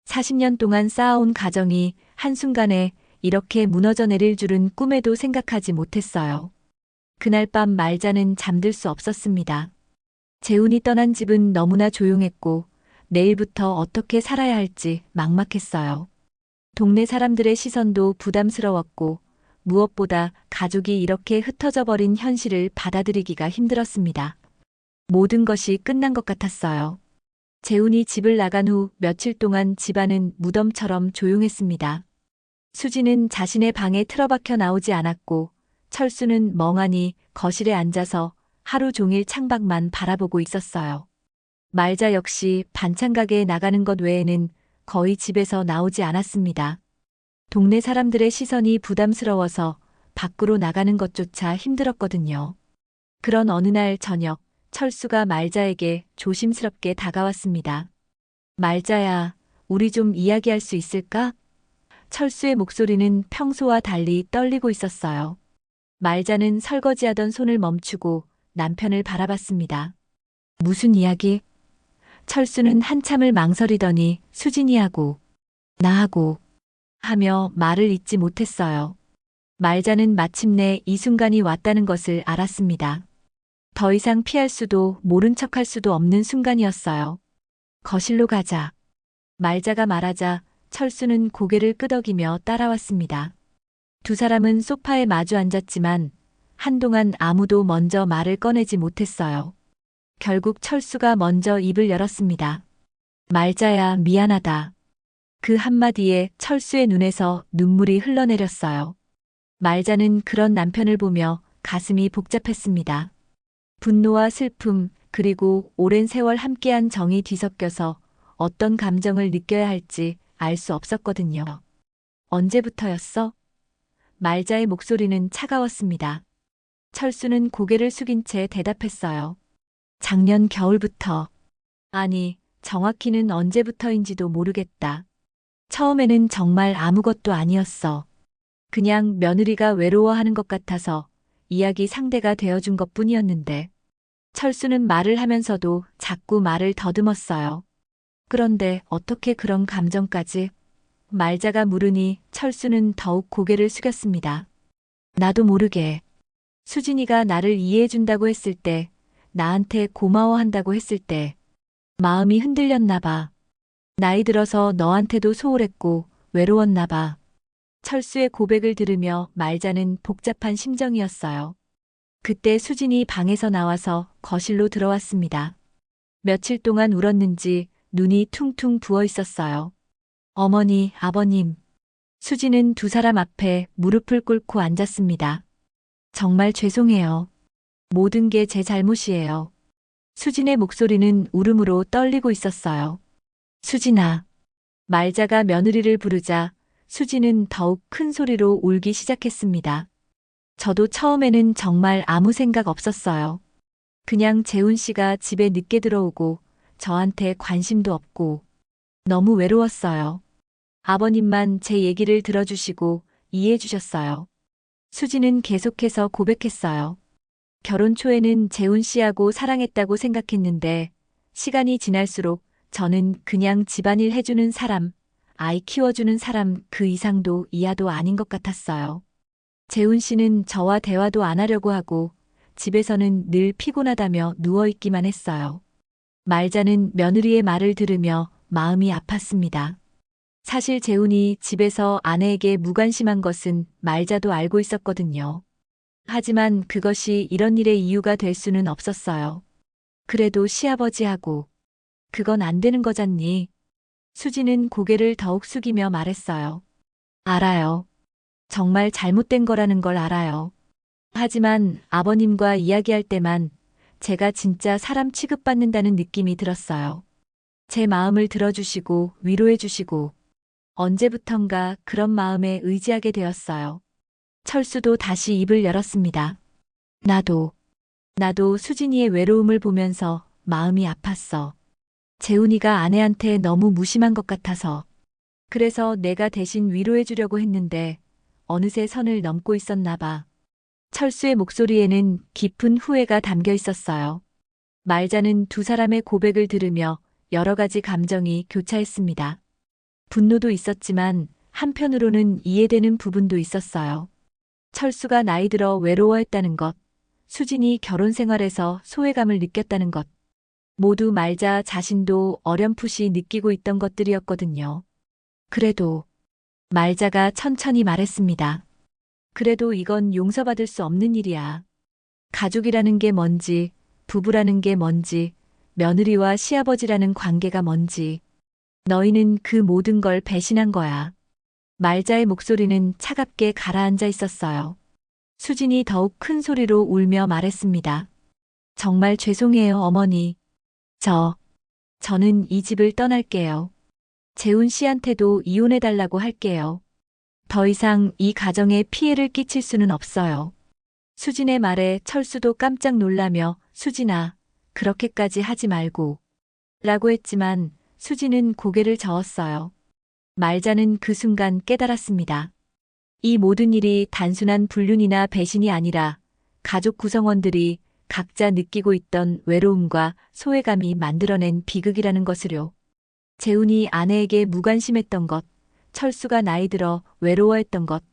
40년 동안 쌓아온 가정이 한순간에 이렇게 무너져 내릴 줄은 꿈에도 생각하지 못했어요. 그날 밤 말자는 잠들 수 없었습니다. 재훈이 떠난 집은 너무나 조용했고 내일부터 어떻게 살아야 할지 막막했어요. 동네 사람들의 시선도 부담스러웠고 무엇보다 가족이 이렇게 흩어져 버린 현실을 받아들이기가 힘들었습니다. 모든 것이 끝난 것 같았어요. 재훈이 집을 나간 후 며칠 동안 집안은 무덤처럼 조용했습니다. 수지는 자신의 방에 틀어박혀 나오지 않았고 철수는 멍하니 거실에 앉아서 하루 종일 창밖만 바라보고 있었어요. 말자 역시 반찬 가게에 나가는 것 외에는 거의 집에서 나오지 않았습니다. 동네 사람들의 시선이 부담스러워서 밖으로 나가는 것조차 힘들었거든요. 그런 어느 날 저녁, 철수가 말자에게 조심스럽게 다가왔습니다. 말자야, 우리 좀 이야기할 수 있을까? 철수의 목소리는 평소와 달리 떨리고 있었어요. 말자는 설거지하던 손을 멈추고 남편을 바라봤습니다. 무슨 이야기? 철수는 한참을 망설이더니 수진이하고 나하고 하며 말을 잇지 못했어요. 말자는 마침내 이 순간이 왔다는 것을 알았습니다. 더 이상 피할 수도 모른 척할 수도 없는 순간이었어요. 거실로 가자. 말자가 말하자 철수는 고개를 끄덕이며 따라왔습니다. 두 사람은 소파에 마주 앉았지만 한동안 아무도 먼저 말을 꺼내지 못했어요. 결국 철수가 먼저 입을 열었습니다. 말자야, 미안하다. 그 한마디에 철수의 눈에서 눈물이 흘러내렸어요. 말자는 그런 남편을 보며 가슴이 복잡했습니다. 분노와 슬픔, 그리고 오랜 세월 함께한 정이 뒤섞여서 어떤 감정을 느껴야 할지 알 수 없었거든요. 언제부터였어? 말자의 목소리는 차가웠습니다. 철수는 고개를 숙인 채 대답했어요. 작년 겨울부터. 아니, 정확히는 언제부터인지도 모르겠다. 처음에는 정말 아무것도 아니었어. 그냥 며느리가 외로워하는 것 같아서 이야기 상대가 되어준 것 뿐이었는데. 철수는 말을 하면서도 자꾸 말을 더듬었어요. 그런데 어떻게 그런 감정까지? 말자가 물으니 철수는 더욱 고개를 숙였습니다. 나도 모르게. 수진이가 나를 이해해준다고 했을 때, 나한테 고마워한다고 했을 때, 마음이 흔들렸나 봐. 나이 들어서 너한테도 소홀했고 외로웠나 봐. 철수의 고백을 들으며 말자는 복잡한 심정이었어요. 그때 수진이 방에서 나와서 거실로 들어왔습니다. 며칠 동안 울었는지 눈이 퉁퉁 부어 있었어요. 어머니, 아버님. 수진은 두 사람 앞에 무릎을 꿇고 앉았습니다. 정말 죄송해요. 모든 게 제 잘못이에요. 수진의 목소리는 울음으로 떨리고 있었어요. 수진아. 말자가 며느리를 부르자 수진은 더욱 큰 소리로 울기 시작했습니다. 저도 처음에는 정말 아무 생각 없었어요. 그냥 재훈 씨가 집에 늦게 들어오고 저한테 관심도 없고 너무 외로웠어요. 아버님만 제 얘기를 들어주시고 이해해 주셨어요. 수지는 계속해서 고백했어요. 결혼 초에는 재훈 씨하고 사랑했다고 생각했는데 시간이 지날수록 저는 그냥 집안일 해주는 사람, 아이 키워주는 사람 그 이상도 이하도 아닌 것 같았어요. 재훈 씨는 저와 대화도 안 하려고 하고 집에서는 늘 피곤하다며 누워있기만 했어요. 말자는 며느리의 말을 들으며 마음이 아팠습니다. 사실 재훈이 집에서 아내에게 무관심한 것은 말자도 알고 있었거든요. 하지만 그것이 이런 일의 이유가 될 수는 없었어요. 그래도 시아버지하고 그건 안 되는 거잖니. 수지는 고개를 더욱 숙이며 말했어요. 알아요. 정말 잘못된 거라는 걸 알아요. 하지만 아버님과 이야기할 때만 제가 진짜 사람 취급받는다는 느낌이 들었어요. 제 마음을 들어주시고 위로해주시고 언제부턴가 그런 마음에 의지하게 되었어요. 철수도 다시 입을 열었습니다. 나도 수진이의 외로움을 보면서 마음이 아팠어. 재훈이가 아내한테 너무 무심한 것 같아서. 그래서 내가 대신 위로해주려고 했는데 어느새 선을 넘고 있었나 봐. 철수의 목소리에는 깊은 후회가 담겨 있었어요. 말자는 두 사람의 고백을 들으며 여러 가지 감정이 교차했습니다. 분노도 있었지만 한편으로는 이해되는 부분도 있었어요. 철수가 나이 들어 외로워했다는 것, 수진이 결혼 생활에서 소외감을 느꼈다는 것, 모두 말자 자신도 어렴풋이 느끼고 있던 것들이었거든요. 그래도 말자가 천천히 말했습니다. 그래도 이건 용서받을 수 없는 일이야. 가족이라는 게 뭔지, 부부라는 게 뭔지, 며느리와 시아버지라는 관계가 뭔지. 너희는 그 모든 걸 배신한 거야. 말자의 목소리는 차갑게 가라앉아 있었어요. 수진이 더욱 큰 소리로 울며 말했습니다. 정말 죄송해요, 어머니. 저는 이 집을 떠날게요. 재훈 씨한테도 이혼해달라고 할게요. 더 이상 이 가정에 피해를 끼칠 수는 없어요. 수진의 말에 철수도 깜짝 놀라며 수진아, 그렇게까지 하지 말고 라고 했지만 수진은 고개를 저었어요. 말자는 그 순간 깨달았습니다. 이 모든 일이 단순한 불륜이나 배신이 아니라 가족 구성원들이 각자 느끼고 있던 외로움과 소외감이 만들어낸 비극이라는 것을요. 재훈이 아내에게 무관심했던 것, 철수가 나이 들어 외로워했던 것,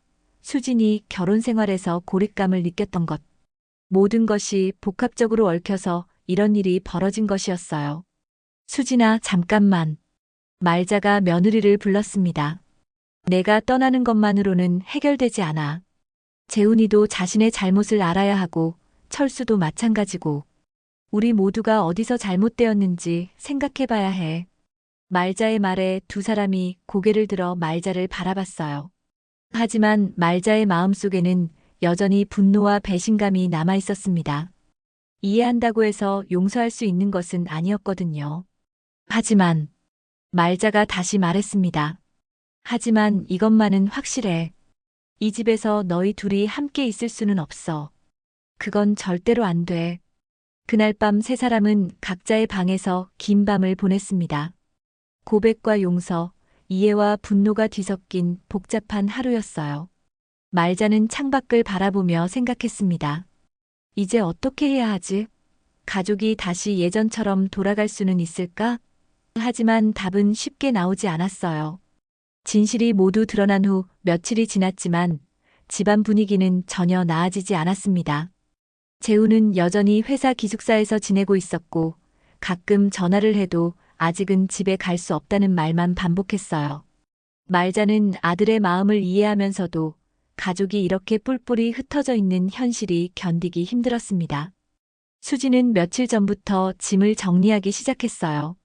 수진이 결혼 생활에서 고립감을 느꼈던 것. 모든 것이 복합적으로 얽혀서 이런 일이 벌어진 것이었어요. 수진아, 잠깐만. 말자가 며느리를 불렀습니다. 내가 떠나는 것만으로는 해결되지 않아. 재훈이도 자신의 잘못을 알아야 하고 철수도 마찬가지고 우리 모두가 어디서 잘못되었는지 생각해봐야 해. 말자의 말에 두 사람이 고개를 들어 말자를 바라봤어요. 하지만 말자의 마음속에는 여전히 분노와 배신감이 남아 있었습니다. 이해한다고 해서 용서할 수 있는 것은 아니었거든요. 하지만 말자가 다시 말했습니다. 하지만 이것만은 확실해. 이 집에서 너희 둘이 함께 있을 수는 없어. 그건 절대로 안 돼. 그날 밤 세 사람은 각자의 방에서 긴 밤을 보냈습니다. 고백과 용서, 이해와 분노가 뒤섞인 복잡한 하루였어요. 말자는 창밖을 바라보며 생각했습니다. 이제 어떻게 해야 하지? 가족이 다시 예전처럼 돌아갈 수는 있을까? 하지만 답은 쉽게 나오지 않았어요. 진실이 모두 드러난 후 며칠이 지났지만 집안 분위기는 전혀 나아지지 않았습니다. 재훈은 여전히 회사 기숙사에서 지내고 있었고 가끔 전화를 해도 아직은 집에 갈 수 없다는 말만 반복했어요. 말자는 아들의 마음을 이해하면서도 가족이 이렇게 뿔뿔이 흩어져 있는 현실이 견디기 힘들었습니다. 수지는 며칠 전부터 짐을 정리하기 시작했어요.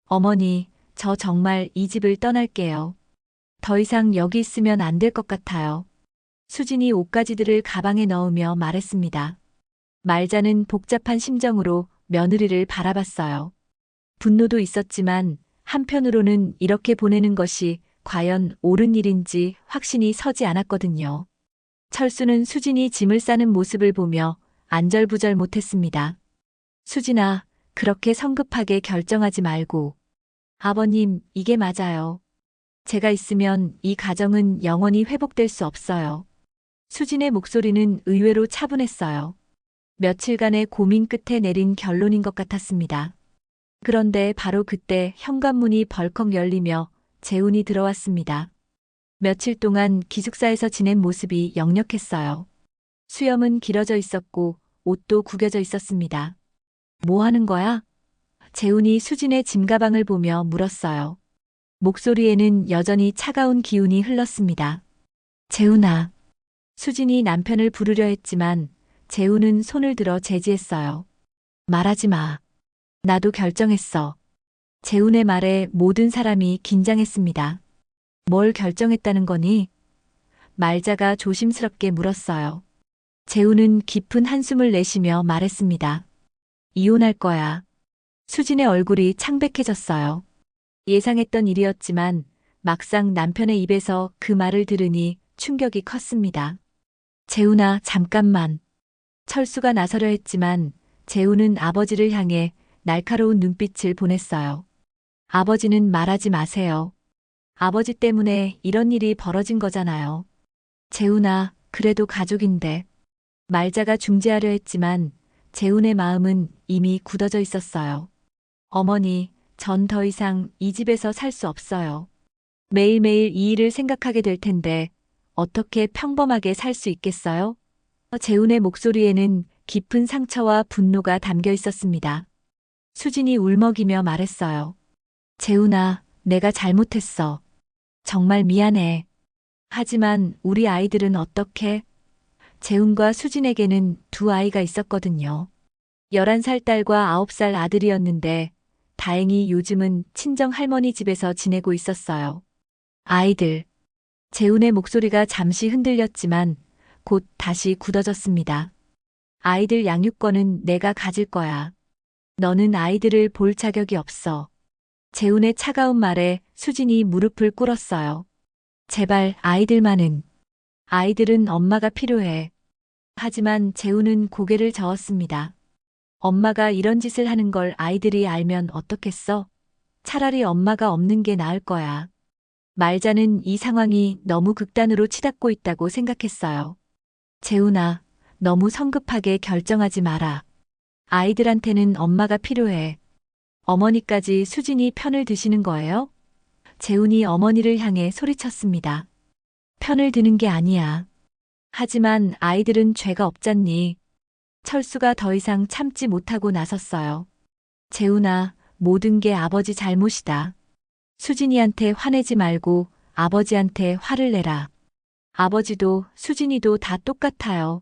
어머니, 저 정말 이 집을 떠날게요. 더 이상 여기 있으면 안 될 것 같아요. 수진이 옷가지들을 가방에 넣으며 말했습니다. 말자는 복잡한 심정으로 며느리를 바라봤어요. 분노도 있었지만 한편으로는 이렇게 보내는 것이 과연 옳은 일인지 확신이 서지 않았거든요. 철수는 수진이 짐을 싸는 모습을 보며 안절부절 못했습니다. 수진아, 그렇게 성급하게 결정하지 말고. 아버님, 이게 맞아요. 제가 있으면 이 가정은 영원히 회복될 수 없어요. 수진의 목소리는 의외로 차분했어요. 며칠간의 고민 끝에 내린 결론인 것 같았습니다. 그런데 바로 그때 현관문이 벌컥 열리며 재훈이 들어왔습니다. 며칠 동안 기숙사에서 지낸 모습이 역력했어요. 수염은 길어져 있었고 옷도 구겨져 있었습니다. 뭐 하는 거야? 재훈이 수진의 짐가방을 보며 물었어요. 목소리에는 여전히 차가운 기운이 흘렀습니다. 재훈아. 수진이 남편을 부르려 했지만 재훈은 손을 들어 제지했어요. 말하지 마. 나도 결정했어. 재훈의 말에 모든 사람이 긴장했습니다. 뭘 결정했다는 거니? 말자가 조심스럽게 물었어요. 재훈은 깊은 한숨을 내쉬며 말했습니다. 이혼할 거야. 수진의 얼굴이 창백해졌어요. 예상했던 일이었지만 막상 남편의 입에서 그 말을 들으니 충격이 컸습니다. 재훈아, 잠깐만. 철수가 나서려 했지만 재훈은 아버지를 향해 날카로운 눈빛을 보냈어요. 아버지는 말하지 마세요. 아버지 때문에 이런 일이 벌어진 거잖아요. 재훈아, 그래도 가족인데. 말자가 중재하려 했지만 재훈의 마음은 이미 굳어져 있었어요. 어머니, 전 더 이상 이 집에서 살 수 없어요. 매일매일 이 일을 생각하게 될 텐데 어떻게 평범하게 살 수 있겠어요? 재훈의 목소리에는 깊은 상처와 분노가 담겨 있었습니다. 수진이 울먹이며 말했어요. 재훈아, 내가 잘못했어. 정말 미안해. 하지만 우리 아이들은 어떻게? 재훈과 수진에게는 두 아이가 있었거든요. 11살 딸과 9살 아들이었는데 다행히 요즘은 친정 할머니 집에서 지내고 있었어요. 아이들. 재훈의 목소리가 잠시 흔들렸지만 곧 다시 굳어졌습니다. 아이들 양육권은 내가 가질 거야. 너는 아이들을 볼 자격이 없어. 재훈의 차가운 말에 수진이 무릎을 꿇었어요. 제발 아이들만은. 아이들은 엄마가 필요해. 하지만 재훈은 고개를 저었습니다. 엄마가 이런 짓을 하는 걸 아이들이 알면 어떻겠어? 차라리 엄마가 없는 게 나을 거야. 말자는 이 상황이 너무 극단으로 치닫고 있다고 생각했어요. 재훈아, 너무 성급하게 결정하지 마라. 아이들한테는 엄마가 필요해. 어머니까지 수진이 편을 드시는 거예요? 재훈이 어머니를 향해 소리쳤습니다. 편을 드는 게 아니야. 하지만 아이들은 죄가 없잖니. 철수가 더 이상 참지 못하고 나섰어요. 재훈아, 모든 게 아버지 잘못이다. 수진이한테 화내지 말고 아버지한테 화를 내라. 아버지도 수진이도 다 똑같아요.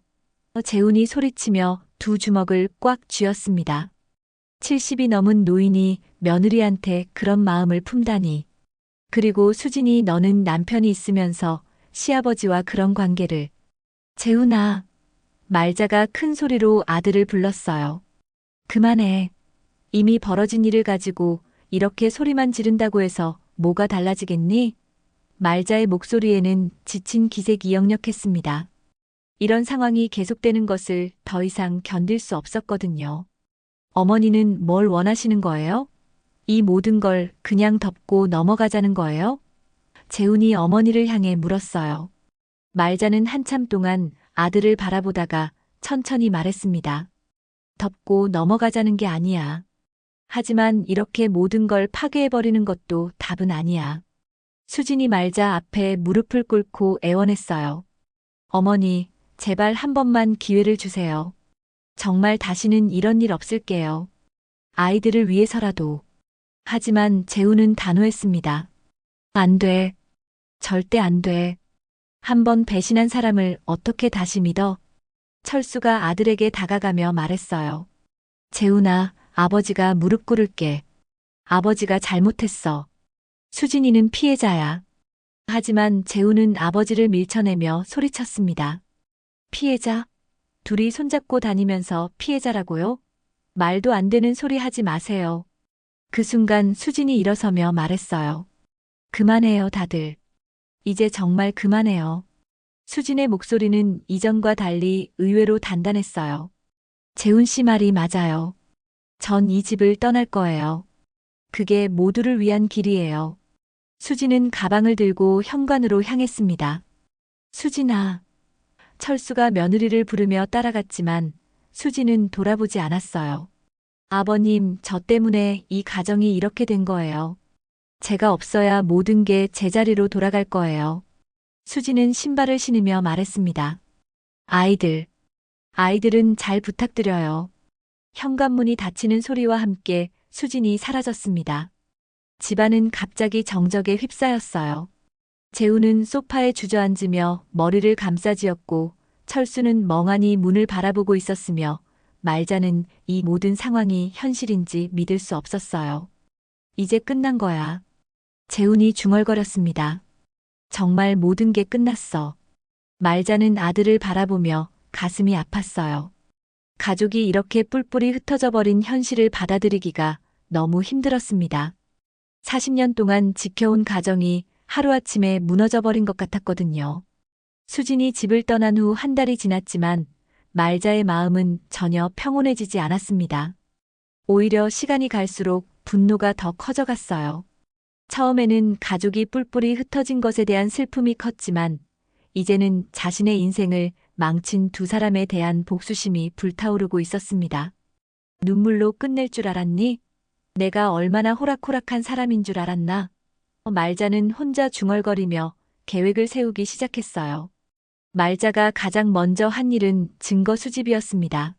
재훈이 소리치며 두 주먹을 꽉 쥐었습니다. 70이 넘은 노인이 며느리한테 그런 마음을 품다니. 그리고 수진이 너는 남편이 있으면서 시아버지와 그런 관계를. 재훈아. 말자가 큰 소리로 아들을 불렀어요. 그만해. 이미 벌어진 일을 가지고 이렇게 소리만 지른다고 해서 뭐가 달라지겠니? 말자의 목소리에는 지친 기색이 역력했습니다. 이런 상황이 계속되는 것을 더 이상 견딜 수 없었거든요. 어머니는 뭘 원하시는 거예요? 이 모든 걸 그냥 덮고 넘어가자는 거예요? 재훈이 어머니를 향해 물었어요. 말자는 한참 동안 아들을 바라보다가 천천히 말했습니다. 덮고 넘어가자는 게 아니야. 하지만 이렇게 모든 걸 파괴해버리는 것도 답은 아니야. 수진이 말자 앞에 무릎을 꿇고 애원했어요. 어머니, 제발 한 번만 기회를 주세요. 정말 다시는 이런 일 없을게요. 아이들을 위해서라도. 하지만 재훈은 단호했습니다. 안 돼. 절대 안 돼. 한 번 배신한 사람을 어떻게 다시 믿어? 철수가 아들에게 다가가며 말했어요. 재훈아, 아버지가 무릎 꿇을게. 아버지가 잘못했어. 수진이는 피해자야. 하지만 재훈은 아버지를 밀쳐내며 소리쳤습니다. 피해자? 둘이 손잡고 다니면서 피해자라고요? 말도 안 되는 소리 하지 마세요. 그 순간 수진이 일어서며 말했어요. 그만해요, 다들. 이제 정말 그만해요. 수진의 목소리는 이전과 달리 의외로 단단했어요. 재훈 씨 말이 맞아요. 전 이 집을 떠날 거예요. 그게 모두를 위한 길이에요. 수진은 가방을 들고 현관으로 향했습니다. 수진아. 철수가 며느리를 부르며 따라갔지만 수진은 돌아보지 않았어요. 아버님, 저 때문에 이 가정이 이렇게 된 거예요. 제가 없어야 모든 게 제자리로 돌아갈 거예요. 수진은 신발을 신으며 말했습니다. 아이들은 잘 부탁드려요. 현관문이 닫히는 소리와 함께 수진이 사라졌습니다. 집안은 갑자기 정적에 휩싸였어요. 재훈은 소파에 주저앉으며 머리를 감싸쥐었고 철수는 멍하니 문을 바라보고 있었으며 말자는 이 모든 상황이 현실인지 믿을 수 없었어요. 이제 끝난 거야. 재훈이 중얼거렸습니다. 정말 모든 게 끝났어. 말자는 아들을 바라보며 가슴이 아팠어요. 가족이 이렇게 뿔뿔이 흩어져 버린 현실을 받아들이기가 너무 힘들었습니다. 40년 동안 지켜온 가정이 하루아침에 무너져 버린 것 같았거든요. 수진이 집을 떠난 후 한 달이 지났지만 말자의 마음은 전혀 평온해지지 않았습니다. 오히려 시간이 갈수록 분노가 더 커져갔어요. 처음에는 가족이 뿔뿔이 흩어진 것에 대한 슬픔이 컸지만 이제는 자신의 인생을 망친 두 사람에 대한 복수심이 불타오르고 있었습니다. 눈물로 끝낼 줄 알았니? 내가 얼마나 호락호락한 사람인 줄 알았나? 말자는 혼자 중얼거리며 계획을 세우기 시작했어요. 말자가 가장 먼저 한 일은 증거 수집이었습니다.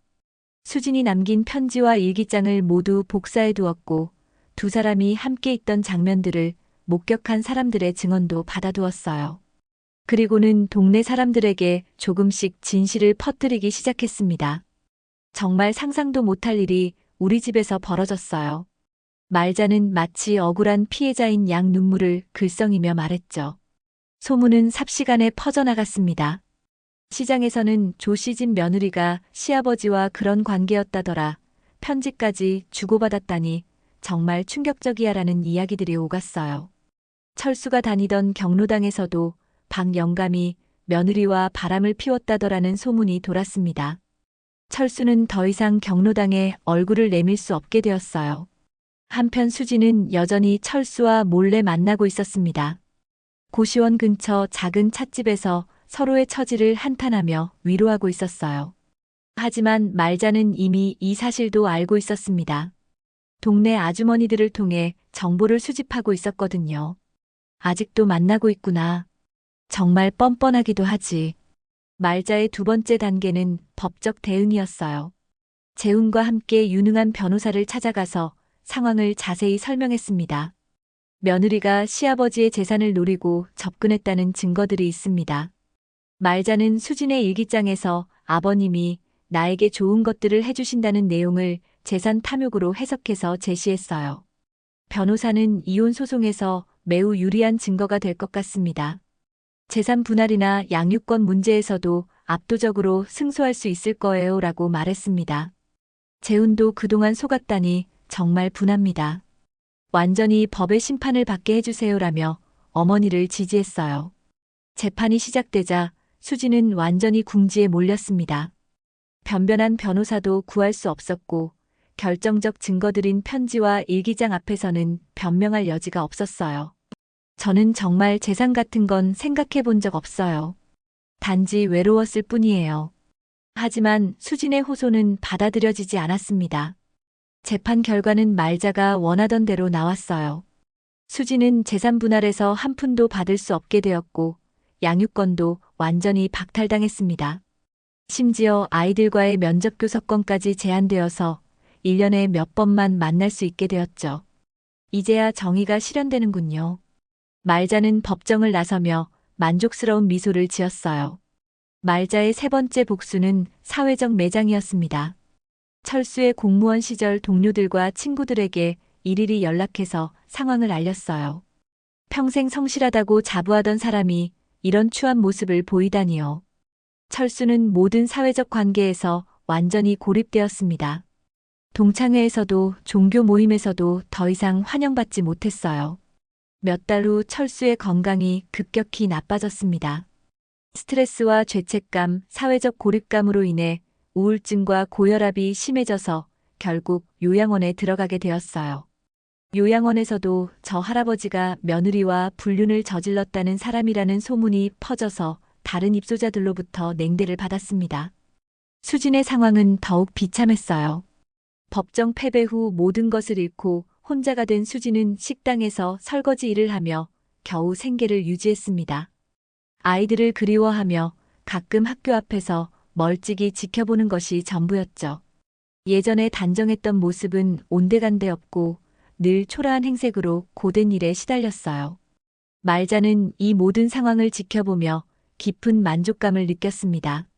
수진이 남긴 편지와 일기장을 모두 복사해 두었고 두 사람이 함께 있던 장면들을 목격한 사람들의 증언도 받아두었어요. 그리고는 동네 사람들에게 조금씩 진실을 퍼뜨리기 시작했습니다. 정말 상상도 못할 일이 우리 집에서 벌어졌어요. 말자는 마치 억울한 피해자인 양 눈물을 글썽이며 말했죠. 소문은 삽시간에 퍼져나갔습니다. 시장에서는 조 씨 집 며느리가 시아버지와 그런 관계였다더라. 편지까지 주고받았다니 정말 충격적이야라는 이야기들이 오갔어요. 철수가 다니던 경로당에서도 박영감이 며느리와 바람을 피웠다더라는 소문이 돌았습니다. 철수는 더 이상 경로당에 얼굴을 내밀 수 없게 되었어요. 한편 수지는 여전히 철수와 몰래 만나고 있었습니다. 고시원 근처 작은 찻집에서 서로의 처지를 한탄하며 위로하고 있었어요. 하지만 말자는 이미 이 사실도 알고 있었습니다. 동네 아주머니들을 통해 정보를 수집하고 있었거든요. 아직도 만나고 있구나. 정말 뻔뻔하기도 하지. 말자의 두 번째 단계는 법적 대응이었어요. 재훈과 함께 유능한 변호사를 찾아가서 상황을 자세히 설명했습니다. 며느리가 시아버지의 재산을 노리고 접근했다는 증거들이 있습니다. 말자는 수진의 일기장에서 아버님이 나에게 좋은 것들을 해주신다는 내용을 재산 탐욕으로 해석해서 제시했어요. 변호사는 이혼 소송에서 매우 유리한 증거가 될 것 같습니다. 재산 분할이나 양육권 문제에서도 압도적으로 승소할 수 있을 거예요 라고 말했습니다. 재훈도 그동안 속았다니 정말 분합니다. 완전히 법의 심판을 받게 해주세요라며 어머니를 지지했어요. 재판이 시작되자 수지는 완전히 궁지에 몰렸습니다. 변변한 변호사도 구할 수 없었고 결정적 증거들인 편지와 일기장 앞에서는 변명할 여지가 없었어요. 저는 정말 재산 같은 건 생각해 본 적 없어요. 단지 외로웠을 뿐이에요. 하지만 수진의 호소는 받아들여지지 않았습니다. 재판 결과는 말자가 원하던 대로 나왔어요. 수진은 재산 분할에서 한 푼도 받을 수 없게 되었고 양육권도 완전히 박탈당했습니다. 심지어 아이들과의 면접 교섭권까지 제한되어서 1년에 몇 번만 만날 수 있게 되었죠. 이제야 정의가 실현되는군요. 말자는 법정을 나서며 만족스러운 미소를 지었어요. 말자의 세 번째 복수는 사회적 매장이었습니다. 철수의 공무원 시절 동료들과 친구들에게 일일이 연락해서 상황을 알렸어요. 평생 성실하다고 자부하던 사람이 이런 추한 모습을 보이다니요. 철수는 모든 사회적 관계에서 완전히 고립되었습니다. 동창회에서도 종교 모임에서도 더 이상 환영받지 못했어요. 몇 달 후 철수의 건강이 급격히 나빠졌습니다. 스트레스와 죄책감, 사회적 고립감으로 인해 우울증과 고혈압이 심해져서 결국 요양원에 들어가게 되었어요. 요양원에서도 저 할아버지가 며느리와 불륜을 저질렀다는 사람이라는 소문이 퍼져서 다른 입소자들로부터 냉대를 받았습니다. 수진의 상황은 더욱 비참했어요. 법정 패배 후 모든 것을 잃고 혼자가 된 수진은 식당에서 설거지 일을 하며 겨우 생계를 유지했습니다. 아이들을 그리워하며 가끔 학교 앞에서 멀찍이 지켜보는 것이 전부였죠. 예전에 단정했던 모습은 온데간데 없고 늘 초라한 행색으로 고된 일에 시달렸어요. 말자는 이 모든 상황을 지켜보며 깊은 만족감을 느꼈습니다.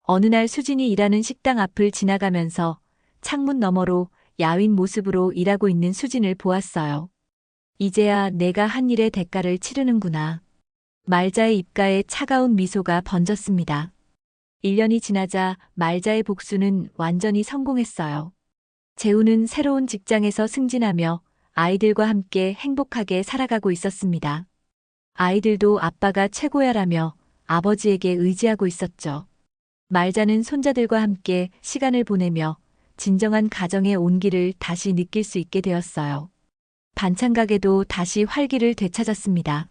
어느 날 수진이 일하는 식당 앞을 지나가면서 창문 너머로 야윈 모습으로 일하고 있는 수진을 보았어요. 이제야 내가 한 일의 대가를 치르는구나. 말자의 입가에 차가운 미소가 번졌습니다. 1년이 지나자 말자의 복수는 완전히 성공했어요. 재우는 새로운 직장에서 승진하며 아이들과 함께 행복하게 살아가고 있었습니다. 아이들도 아빠가 최고야라며 아버지에게 의지하고 있었죠. 말자는 손자들과 함께 시간을 보내며 진정한 가정의 온기를 다시 느낄 수 있게 되었어요. 반찬 가게도 다시 활기를 되찾았습니다.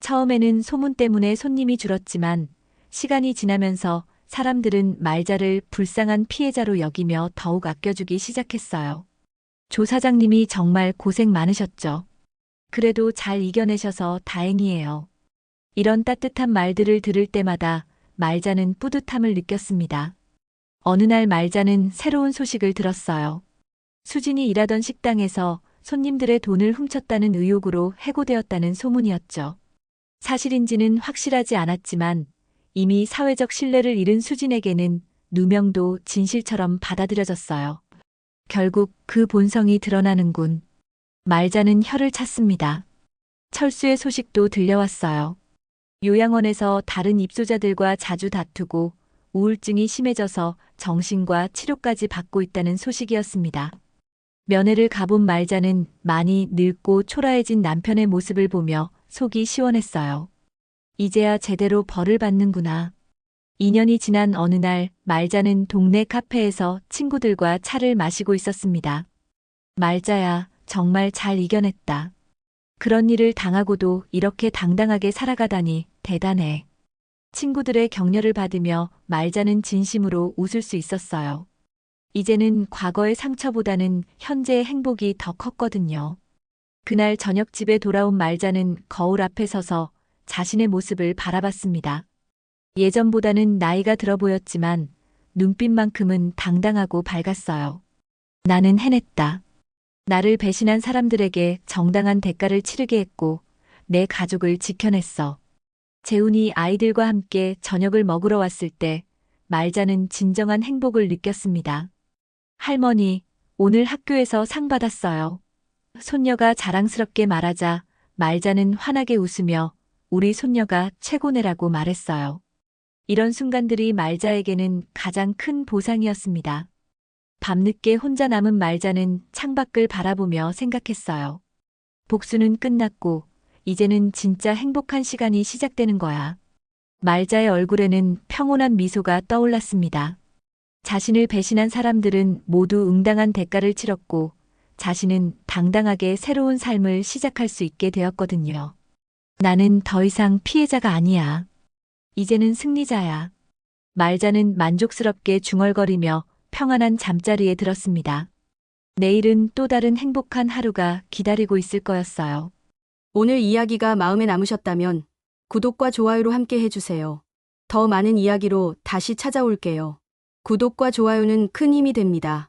처음에는 소문 때문에 손님이 줄었지만 시간이 지나면서 사람들은 말자를 불쌍한 피해자로 여기며 더욱 아껴주기 시작했어요. 조 사장님이 정말 고생 많으셨죠. 그래도 잘 이겨내셔서 다행이에요. 이런 따뜻한 말들을 들을 때마다 말자는 뿌듯함을 느꼈습니다. 어느 날 말자는 새로운 소식을 들었어요. 수진이 일하던 식당에서 손님들의 돈을 훔쳤다는 의혹으로 해고되었다는 소문이었죠. 사실인지는 확실하지 않았지만 이미 사회적 신뢰를 잃은 수진에게는 누명도 진실처럼 받아들여졌어요. 결국 그 본성이 드러나는군. 말자는 혀를 찼습니다. 철수의 소식도 들려왔어요. 요양원에서 다른 입소자들과 자주 다투고 우울증이 심해져서 정신과 치료까지 받고 있다는 소식이었습니다. 면회를 가본 말자는 많이 늙고 초라해진 남편의 모습을 보며 속이 시원했어요. 이제야 제대로 벌을 받는구나. 2년이 지난 어느 날 말자는 동네 카페에서 친구들과 차를 마시고 있었습니다. 말자야, 정말 잘 이겨냈다. 그런 일을 당하고도 이렇게 당당하게 살아가다니 대단해. 친구들의 격려를 받으며 말자는 진심으로 웃을 수 있었어요. 이제는 과거의 상처보다는 현재의 행복이 더 컸거든요. 그날 저녁 집에 돌아온 말자는 거울 앞에 서서 자신의 모습을 바라봤습니다. 예전보다는 나이가 들어 보였지만 눈빛만큼은 당당하고 밝았어요. 나는 해냈다. 나를 배신한 사람들에게 정당한 대가를 치르게 했고 내 가족을 지켜냈어. 재훈이 아이들과 함께 저녁을 먹으러 왔을 때 말자는 진정한 행복을 느꼈습니다. 할머니, 오늘 학교에서 상 받았어요. 손녀가 자랑스럽게 말하자 말자는 환하게 웃으며 우리 손녀가 최고네라고 말했어요. 이런 순간들이 말자에게는 가장 큰 보상이었습니다. 밤늦게 혼자 남은 말자는 창밖을 바라보며 생각했어요. 복수는 끝났고 이제는 진짜 행복한 시간이 시작되는 거야. 말자의 얼굴에는 평온한 미소가 떠올랐습니다. 자신을 배신한 사람들은 모두 응당한 대가를 치렀고 자신은 당당하게 새로운 삶을 시작할 수 있게 되었거든요. 나는 더 이상 피해자가 아니야. 이제는 승리자야. 말자는 만족스럽게 중얼거리며 평안한 잠자리에 들었습니다. 내일은 또 다른 행복한 하루가 기다리고 있을 거였어요. 오늘 이야기가 마음에 남으셨다면 구독과 좋아요로 함께 해주세요. 더 많은 이야기로 다시 찾아올게요. 구독과 좋아요는 큰 힘이 됩니다.